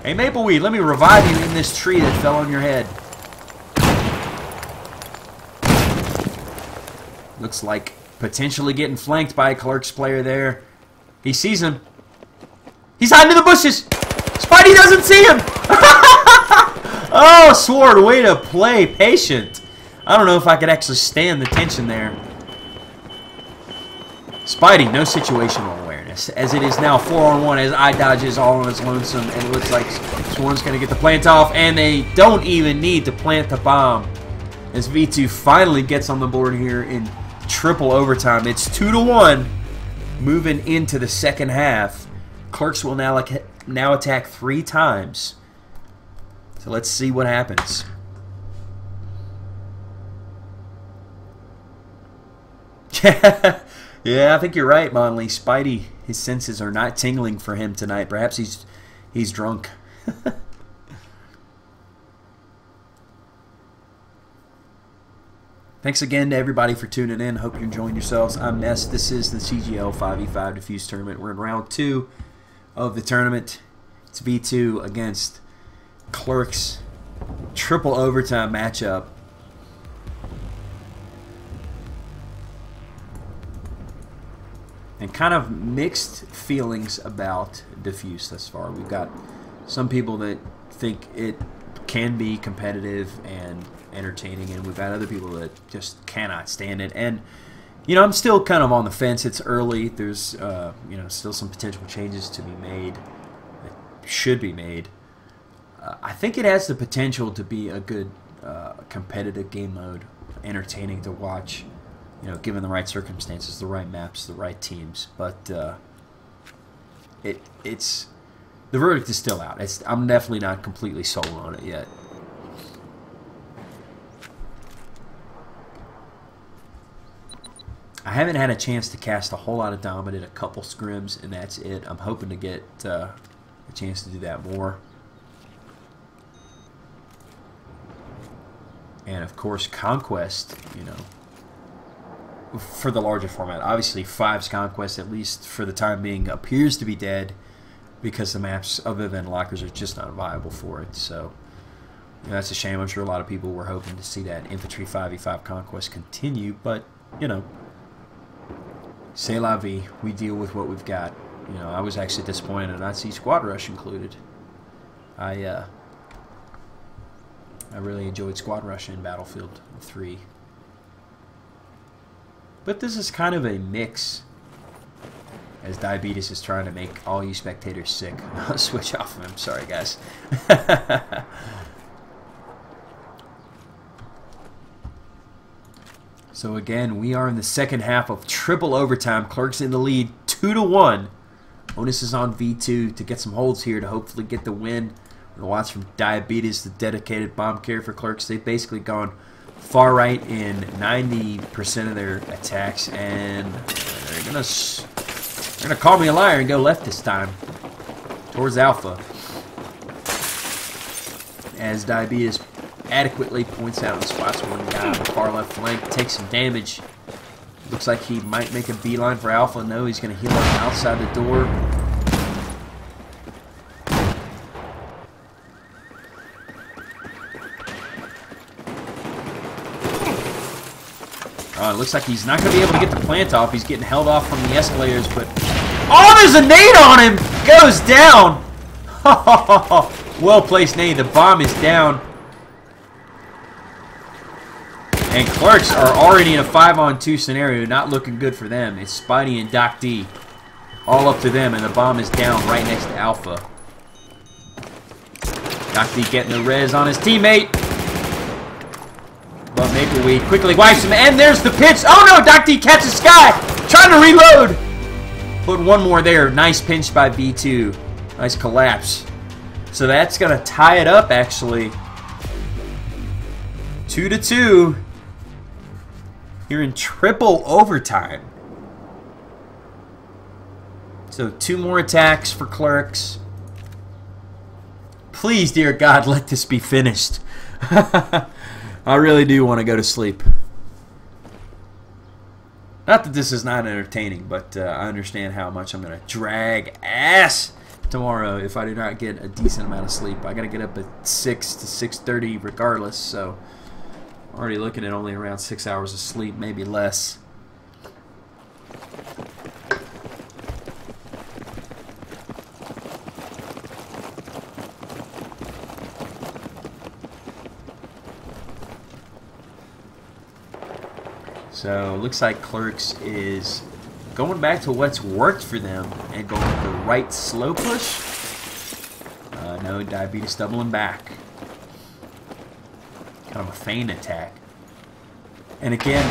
Hey Mapleweed, let me revive you in this tree that fell on your head. Looks like potentially getting flanked by a ClerkS player there. He sees him. He's hiding in the bushes. Spidey doesn't see him. Oh, Sword, way to play patient. I don't know if I could actually stand the tension there. Spidey, no situational awareness. As it is now 4-on-1 as I dodges all on his lonesome. And it looks like Swarm's going to get the plant off. And they don't even need to plant the bomb. As V2 finally gets on the board here in triple overtime. It's 2-1 moving into the second half. ClerkS will now attack 3 times. So let's see what happens. Yeah, I think you're right, Monley. Spidey, his senses are not tingling for him tonight. Perhaps he's drunk. Thanks again to everybody for tuning in. Hope you're enjoying yourselves. I'm Ness. This is the CGL 5v5 Defuse Tournament. We're in round 2 of the tournament. It's V2 against ClerkS. Triple overtime matchup. And kind of mixed feelings about Defuse thus far. We've got some people that think it can be competitive and entertaining, and we've got other people that just cannot stand it. And you know, I'm still kind of on the fence. It's early. There's you know, still some potential changes to be made that should be made. I think it has the potential to be a good competitive game mode, entertaining to watch. You know, given the right circumstances, the right maps, the right teams. But it's the verdict is still out. I'm definitely not completely sold on it yet. I haven't had a chance to cast a whole lot of Dominant, a couple scrims, and that's it. I'm hoping to get a chance to do that more. And of course, Conquest, you know, for the larger format. Obviously, 5's Conquest, at least for the time being, appears to be dead because the maps other than lockers are just not viable for it. So, you know, that's a shame. I'm sure a lot of people were hoping to see that Infantry 5v5 Conquest continue, but, you know, c'est la vie. We deal with what we've got. You know, I was actually disappointed to not see Squad Rush included. I really enjoyed Squad Rush in Battlefield 3. But this is kind of a mix, as Diabetes is trying to make all you spectators sick. I'll switch off of him. Sorry, guys. So again, we are in the second half of triple overtime. ClerkS in the lead, 2-1. Onus is on V2 to get some holds here to hopefully get the win. We're going to watch from Diabetes, the dedicated bomb carrier for ClerkS. They've basically gone far right in 90% of their attacks, and they're gonna call me a liar and go left this time towards Alpha. As Diabetes adequately points out and spots one guy on the far left flank, takes some damage. Looks like he might make a beeline for Alpha. No, he's going to heal him outside the door. It looks like he's not going to be able to get the plant off. He's getting held off from the escalators, but Oh, there's a nade on him! Goes down! Well-placed nade. The bomb is down. And ClerkS are already in a 5-on-2 scenario. Not looking good for them. It's Spidey and Doc D. All up to them, and the bomb is down right next to Alpha. Doc D getting the res on his teammate. But Mapleweed quickly wipes him, and there's the pitch. Oh no, Doc D catches Sky! Trying to reload! Put one more there. Nice pinch by V2. Nice collapse. So that's going to tie it up, actually. 2-2. Here in triple overtime. So 2 more attacks for ClerkS. Please, dear God, let this be finished. I really do want to go to sleep. Not that this is not entertaining, but I understand how much I'm going to drag ass tomorrow if I do not get a decent amount of sleep. I got to get up at 6 to 6:30 regardless, so I'm already looking at only around 6 hours of sleep, maybe less. So looks like ClerkS is going back to what's worked for them and going with the right slow push. No, Diabetes doubling back. Kind of a feint attack. And again,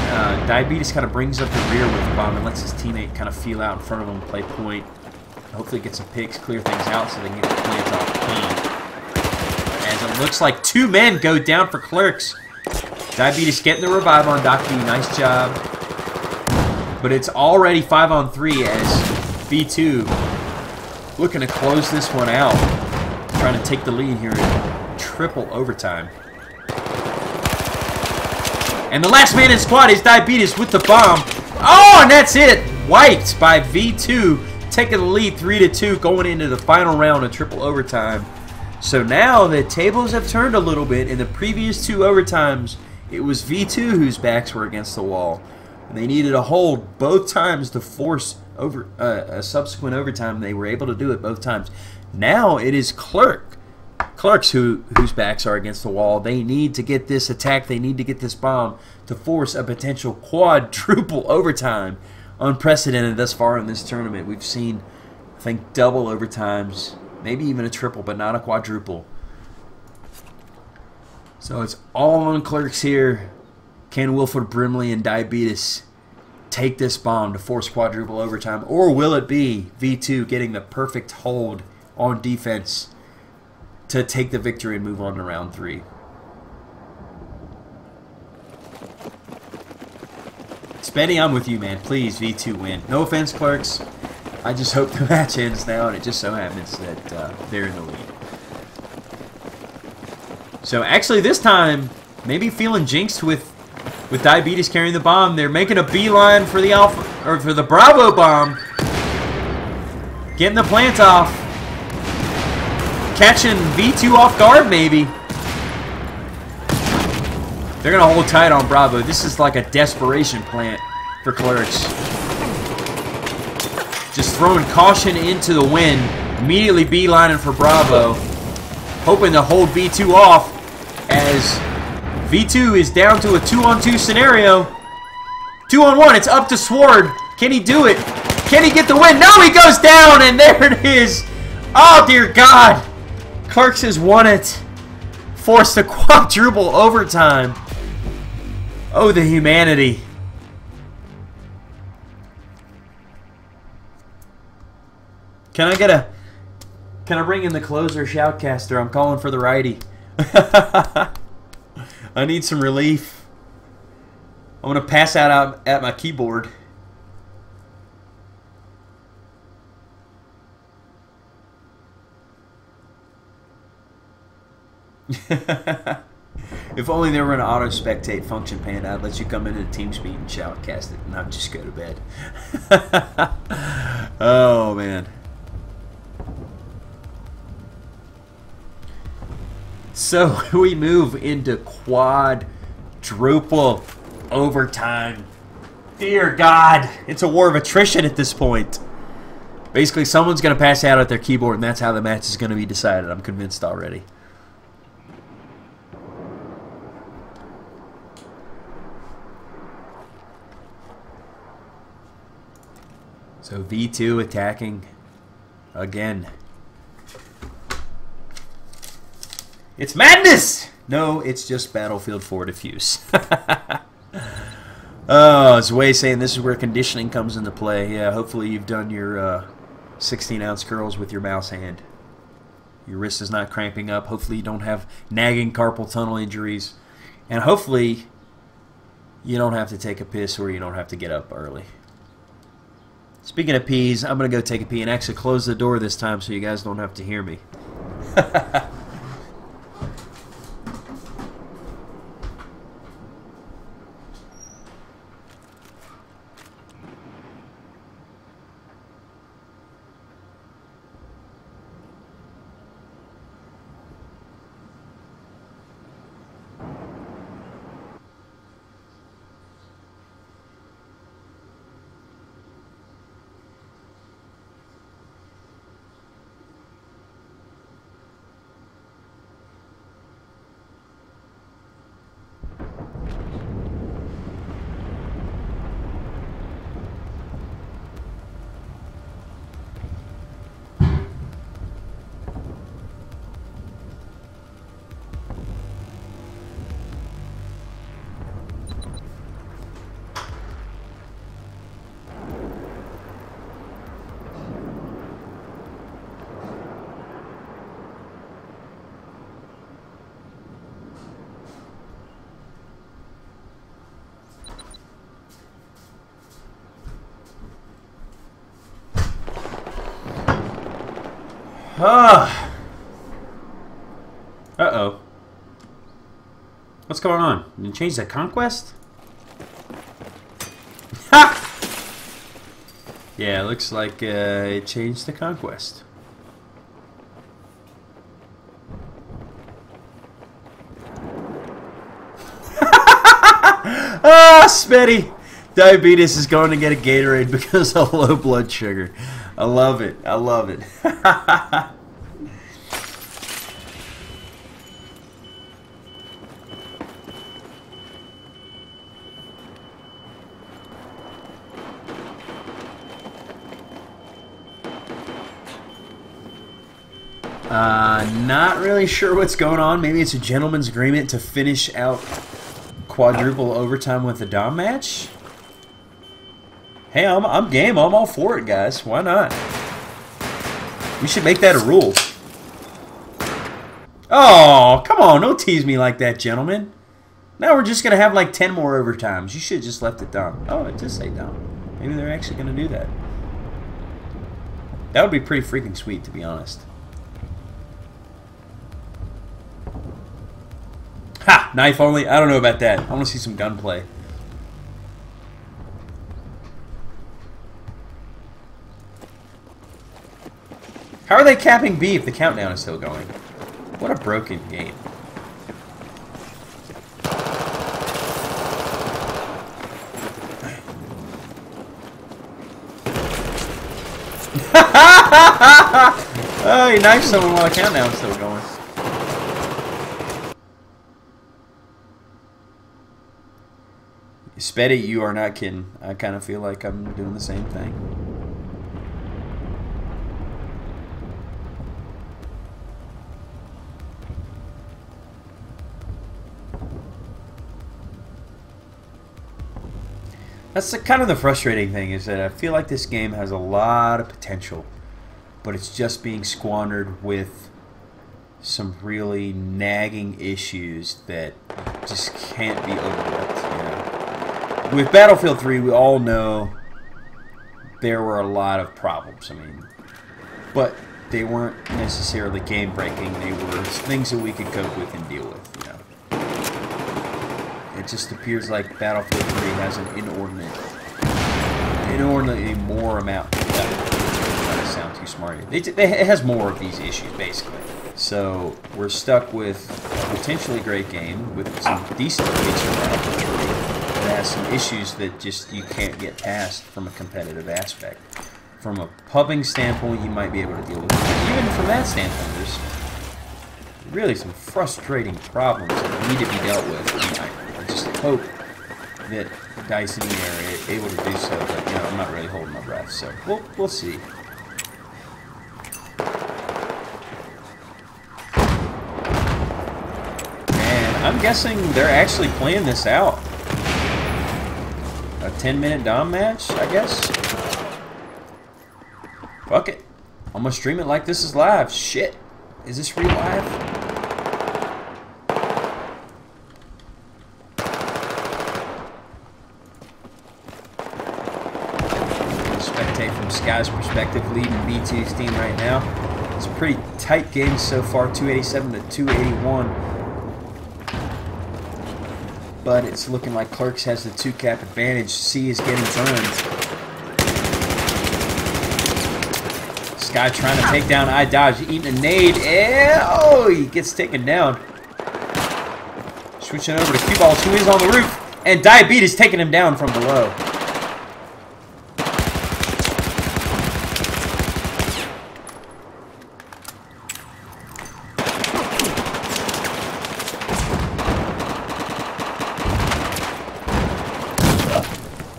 Diabetes kind of brings up the rear with the bomb and lets his teammate kind of feel out in front of him, play point. Hopefully get some picks, clear things out so they can get the plants off clean. As it looks like 2 men go down for ClerkS. Diabetes getting the revive on Doc D. Nice job. But it's already 5-on-3 as V2 looking to close this one out. Trying to take the lead here in triple overtime. And the last man in squad is Diabetes with the bomb. Oh, and that's it. Wiped by V2. Taking the lead 3-2 going into the final round of triple overtime. So now the tables have turned a little bit. In the previous 2 overtimes, it was V2 whose backs were against the wall. And they needed a hold both times to force over a subsequent overtime. They were able to do it both times. Now it is ClerkS whose backs are against the wall. They need to get this attack. They need to get this bomb to force a potential quadruple overtime. Unprecedented thus far in this tournament. We've seen, I think, double overtimes. Maybe even a triple, but not a quadruple. So it's all on ClerkS here. Can Wilford Brimley and Diabetes take this bomb to force quadruple overtime? Or will it be V2 getting the perfect hold on defense to take the victory and move on to round 3? Spetty, I'm with you, man. Please, V2 win. No offense, ClerkS. I just hope the match ends now, and it just so happens that they're in the lead. So actually this time, maybe feeling jinxed with Diabetes carrying the bomb. They're making a beeline for the Alpha, or for the Bravo bomb. Getting the plant off. Catching V2 off guard, maybe. They're going to hold tight on Bravo. This is like a desperation plant for ClerkS. Just throwing caution into the wind. Immediately beelining for Bravo. Hoping to hold V2 off as V2 is down to a 2-on-2 scenario. 2-on-1. It's up to Sword. Can he do it? Can he get the win? No, he goes down, and there it is. Oh, dear God. ClerkS has won it. Forced a quadruple overtime. Oh, the humanity. Can I bring in the closer shoutcaster? I'm calling for the righty. I need some relief. I'm going to pass out at my keyboard. If only there were an auto-spectate function, Panda, I'd let you come into the TeamSpeak and shoutcast it and not just go to bed. Oh, man. So we move into quadruple overtime. Dear God, it's a war of attrition at this point. Basically, someone's going to pass out at their keyboard, and that's how the match is going to be decided. I'm convinced already. So V2 attacking again. It's madness! No, it's just Battlefield 4 Defuse. Oh, it's Way saying this is where conditioning comes into play. Yeah, hopefully you've done your 16-ounce curls with your mouse hand. Your wrist is not cramping up. Hopefully you don't have nagging carpal tunnel injuries. And hopefully you don't have to take a piss or you don't have to get up early. Speaking of pees, I'm going to go take a pee and actually close the door this time so you guys don't have to hear me. Uh-oh. What's going on? Did you change the conquest? Ha! Yeah, it looks like it changed the conquest. Ah, Smitty! Diabetes is going to get a Gatorade because of low blood sugar. I love it. I love it. Not really sure what's going on. Maybe it's a gentleman's agreement to finish out quadruple overtime with the Dom match. Hey, I'm game. I'm all for it, guys. Why not? We should make that a rule. Oh, come on. Don't tease me like that, gentlemen. Now we're just going to have like 10 more overtimes. You should have just left it Dom. Oh, it does say Dom. Maybe they're actually going to do that. That would be pretty freaking sweet, to be honest. Ha! Knife only? I don't know about that. I want to see some gunplay. How are they capping B if the countdown is still going? What a broken game. Oh, he knifed someone while the countdown's still going. Spetty, you are not kidding. I kind of feel like I'm doing the same thing. That's kind of the frustrating thing, is that I feel like this game has a lot of potential, but it's just being squandered with some really nagging issues that just can't be overlooked. You know? With Battlefield 3, we all know there were a lot of problems. I mean, but they weren't necessarily game-breaking. They were things that we could cope with and deal with. You know, it just appears like Battlefield 3 has an inordinately more amount. That sound too smart. It has more of these issues, basically. So we're stuck with a potentially great game with some decent features in Battlefield 3 that has some issues that just you can't get past from a competitive aspect. from a pubbing standpoint, you might be able to deal with it. Even from that standpoint, there's really some frustrating problems that need to be dealt with. And I just hope that Dice and Ian are able to do so, but you know, I'm not really holding my breath, so we'll see. And I'm guessing they're actually playing this out. A 10-minute dom match, I guess. Fuck it. I'm gonna stream it like this is live. Shit. Is this real live? Spectate from Sky's perspective, leading B2's team right now. It's a pretty tight game so far, 287 to 281. But it's looking like ClerkS has the 2-cap advantage. C is getting burned. Sky trying to take down iDodge, eating a nade. Oh, he gets taken down. Switching over to Q-Balls, who is on the roof. And Diabetes taking him down from below.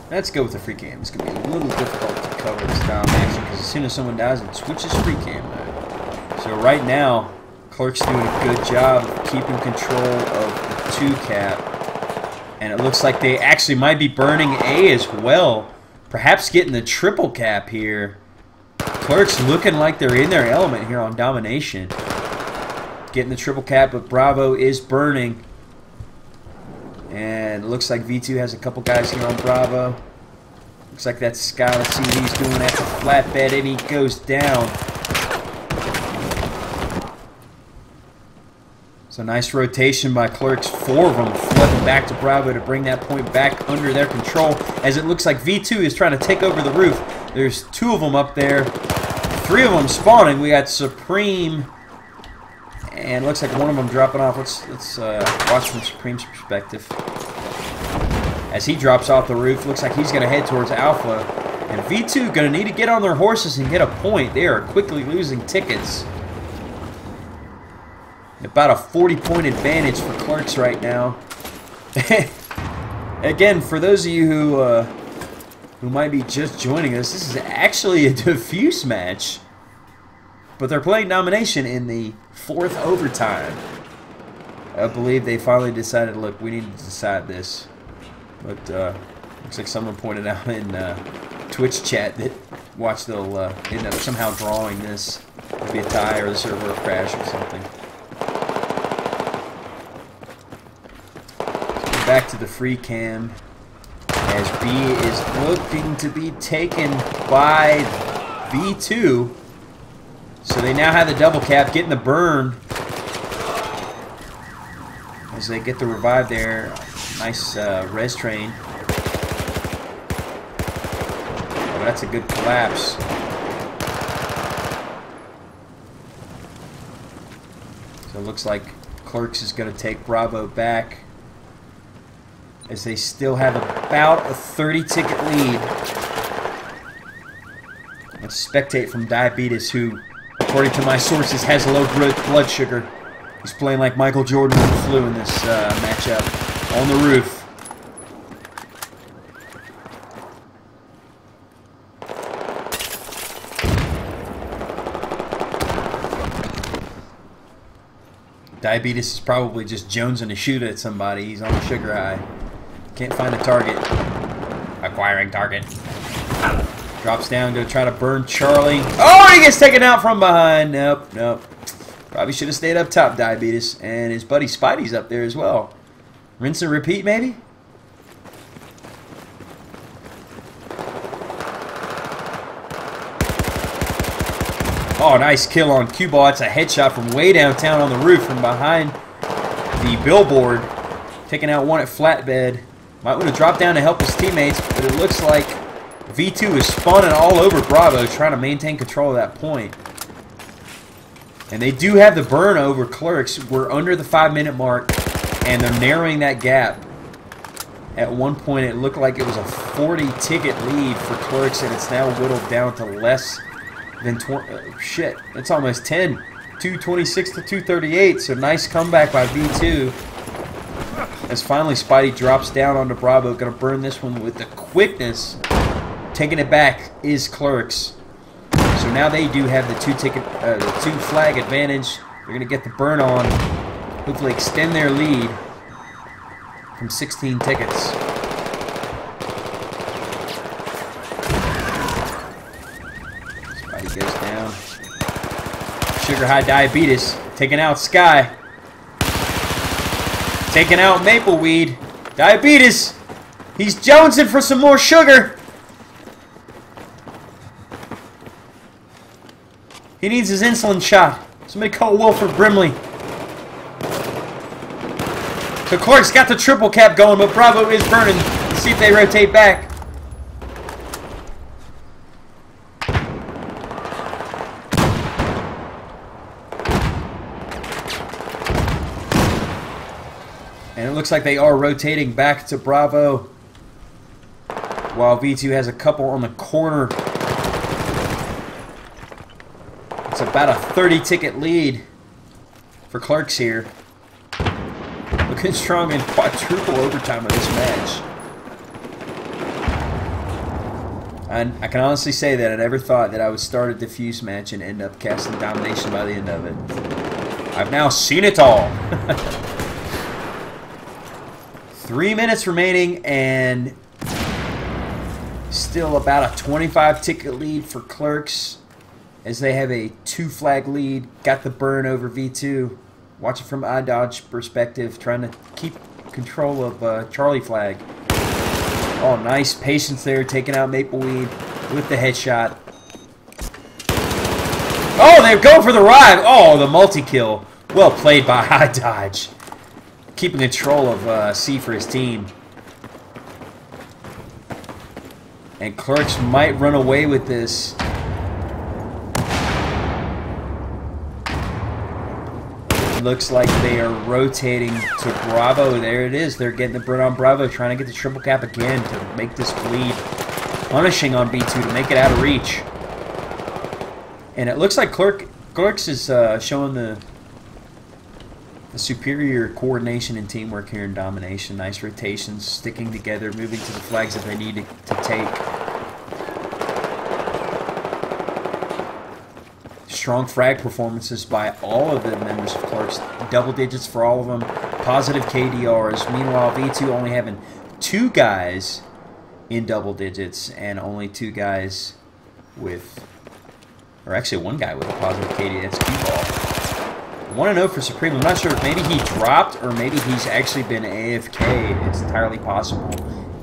Let's go with the free cam. It's going to be a little difficult to cover this down action because as soon as someone dies, it switches free cam mode. So right now, ClerkS doing a good job of keeping control of the 2-cap. And it looks like they actually might be burning A as well. Perhaps getting the triple cap here. ClerkS looking like they're in their element here on domination. Getting the triple cap, but Bravo is burning. And it looks like V2 has a couple guys here on Bravo. Looks like that's Sky. Let's see what he's doing. That's a flatbed, and he goes down. So nice rotation by ClerkS. 4 of them flooding back to Bravo to bring that point back under their control. As it looks like V2 is trying to take over the roof. There's 2 of them up there. 3 of them spawning. We got Supreme. And it looks like one of them dropping off. Let's watch from Supreme's perspective. As he drops off the roof, looks like he's going to head towards Alpha. And V2 going to need to get on their horses and get a point. They are quickly losing tickets. About a 40-point advantage for ClerkS right now. Again, for those of you who might be just joining us, this is actually a Defuse match. But they're playing domination in the 4th overtime. I believe they finally decided, look, we need to decide this. But looks like someone pointed out in Twitch chat that watch they'll end up somehow drawing this. It'll be a tie or the server will crash or something. So back to the free cam. As B is looking to be taken by V2. So they now have the double cap, getting the burn. As they get the revive there. Nice res train. Oh, that's a good collapse. So it looks like ClerkS is going to take Bravo back. As they still have about a 30-ticket lead. Let's spectate from Diabetes, who, according to my sources, has low blood sugar. He's playing like Michael Jordan with the flu in this matchup. On the roof. Diabetes is probably just jonesing to shoot at somebody. He's on a sugar high. Can't find a target. Acquiring target. Drops down to try to burn Charlie. Oh, he gets taken out from behind. Nope, nope. Probably should have stayed up top, Diabetes. And his buddy Spidey's up there as well. Rinse and repeat, maybe? Oh, nice kill on Q-Ball. It's a headshot from way downtown on the roof from behind the billboard. Taking out one at flatbed. Might want to drop down to help his teammates, but it looks like V2 is spawning all over Bravo, trying to maintain control of that point. And they do have the burn over ClerkS. We're under the 5-minute mark. And they're narrowing that gap. At one point, it looked like it was a 40-ticket lead for ClerkS, and it's now whittled down to less than 20. Shit, it's almost 10. 226 to 238. So nice comeback by V2. As finally Spidey drops down onto Bravo, gonna burn this one with the quickness. Taking it back is ClerkS. So now they do have the two flag advantage. They're gonna get the burn on. Hopefully extend their lead from 16 tickets. Spidey goes down. Sugar High Diabetes taking out Sky. Taking out Mapleweed. Diabetes. He's jonesing for some more sugar. He needs his insulin shot. Somebody call Wilford Brimley. So ClerkS got the triple cap going, but Bravo is burning. Let's see if they rotate back. And it looks like they are rotating back to Bravo, while V2 has a couple on the corner. It's about a 30-ticket lead for ClerkS here. Looking strong in quadruple overtime of this match. And I can honestly say that I never thought that I would start a Defuse match and end up casting domination by the end of it. I've now seen it all. 3 minutes remaining, and still about a 25-ticket lead for ClerkS, as they have a 2-flag lead. Got the burn over V2. Watching from iDodge perspective, trying to keep control of Charlie flag. Oh, nice patience there, taking out Mapleweed with the headshot. Oh, they're going for the ride. Oh, the multi-kill. Well played by iDodge. Keeping control of C for his team. And ClerkS might run away with this. Looks like they are rotating to Bravo. There it is. They're getting the burn on Bravo, trying to get the triple cap again to make this bleed. Punishing on B2 to make it out of reach. And it looks like ClerkS is showing the superior coordination and teamwork here in domination. Nice rotations, sticking together, moving to the flags that they need to take. Strong frag performances by all of the members of ClerkS. Double digits for all of them. Positive KDRs. Meanwhile, V2 only having 2 guys in double digits and only 2 guys with, or actually 1 guy with a positive KD. That's Q-Ball. 1-0 for Supreme. I'm not sure if maybe he dropped or maybe he's actually been AFK. It's entirely possible,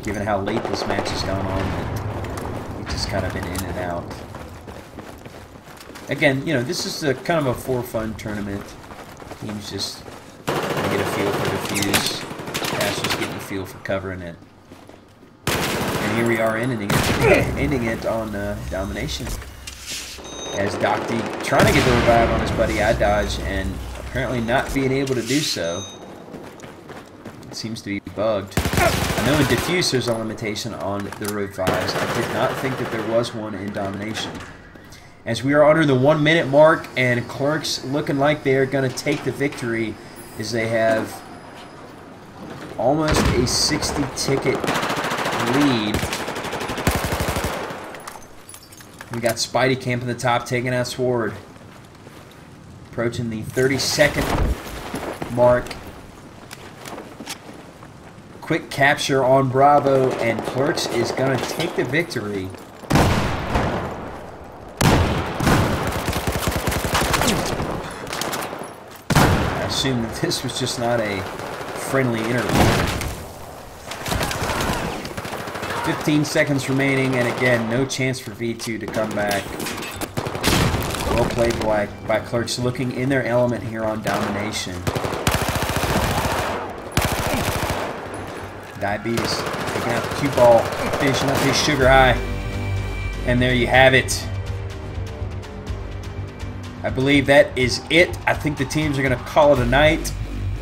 given how late this match has gone on, that he's just kind of been in and out. Again, you know, this is a kind of a for-fun tournament. Teams just get a feel for Defuse. Cash just getting a feel for covering it. And here we are ending it on domination. As Doc D trying to get the revive on his buddy iDodge, and apparently not being able to do so. It seems to be bugged. I know in Defuse there's a limitation on the revives. I did not think that there was one in domination. As we are under the 1 minute mark, and ClerkS looking like they are going to take the victory, as they have almost a 60-ticket lead. We got Spidey camping the top, taking out Sword. Approaching the 30-second mark. Quick capture on Bravo, and ClerkS is going to take the victory. I assume that this was just not a friendly interlude. 15 seconds remaining, and again, no chance for V2 to come back. Well played by ClerkS, looking in their element here on domination. Diabetes taking out the cue ball, finishing up his sugar high. And there you have it. I believe that is it. I think the teams are going to call it a night.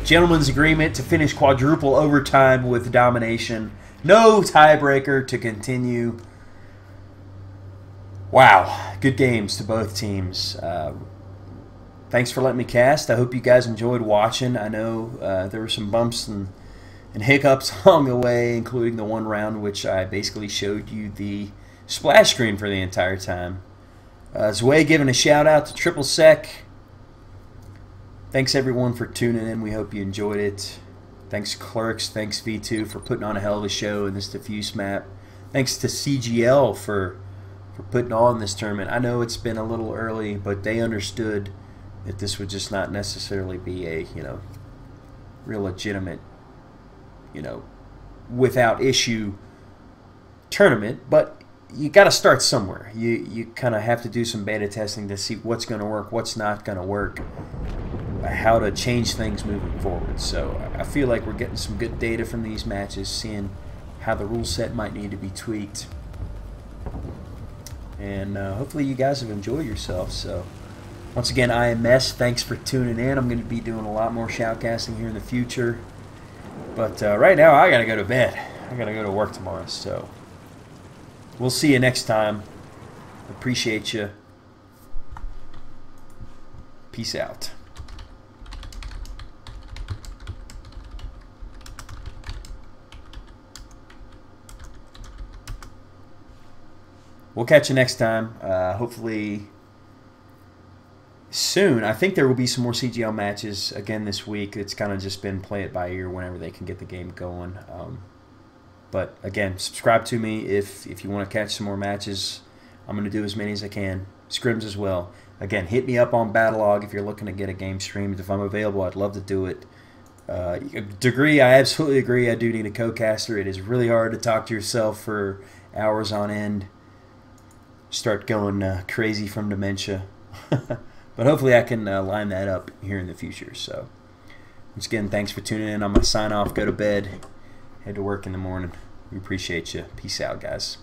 Gentleman's agreement to finish quadruple overtime with domination. No tiebreaker to continue. Wow, good games to both teams. Thanks for letting me cast. I hope you guys enjoyed watching. I know there were some bumps and hiccups along the way, including the one round which I basically showed you the splash screen for the entire time. Zwei giving a shout out to Triple Sec. Thanks everyone for tuning in. We hope you enjoyed it. Thanks ClerkS, thanks V2 for putting on a hell of a show in this Defuse map. Thanks to CGL for putting on this tournament. I know it's been a little early, but they understood that this would just not necessarily be a, real legitimate, without issue tournament, but you got to start somewhere. You kind of have to do some beta testing to see what's going to work, what's not going to work, how to change things moving forward. So I feel like we're getting some good data from these matches, seeing how the rule set might need to be tweaked. And hopefully you guys have enjoyed yourselves. So once again, IMS, thanks for tuning in. I'm going to be doing a lot more shoutcasting here in the future. But right now, I got to go to bed. I got to go to work tomorrow. So we'll see you next time. Appreciate you. Peace out. We'll catch you next time. Hopefully soon. I think there will be some more CGL matches again this week. It's kind of just been play it by ear whenever they can get the game going. But again, subscribe to me if you want to catch some more matches. I'm going to do as many as I can. Scrims as well. Again, hit me up on Battlelog if you're looking to get a game streamed. If I'm available, I'd love to do it. Degree, I absolutely agree. I do need a co-caster. It is really hard to talk to yourself for hours on end. Start going crazy from dementia. But hopefully I can line that up here in the future. So once again, thanks for tuning in. I'm going to sign off, go to bed, head to work in the morning. We appreciate you. Peace out, guys.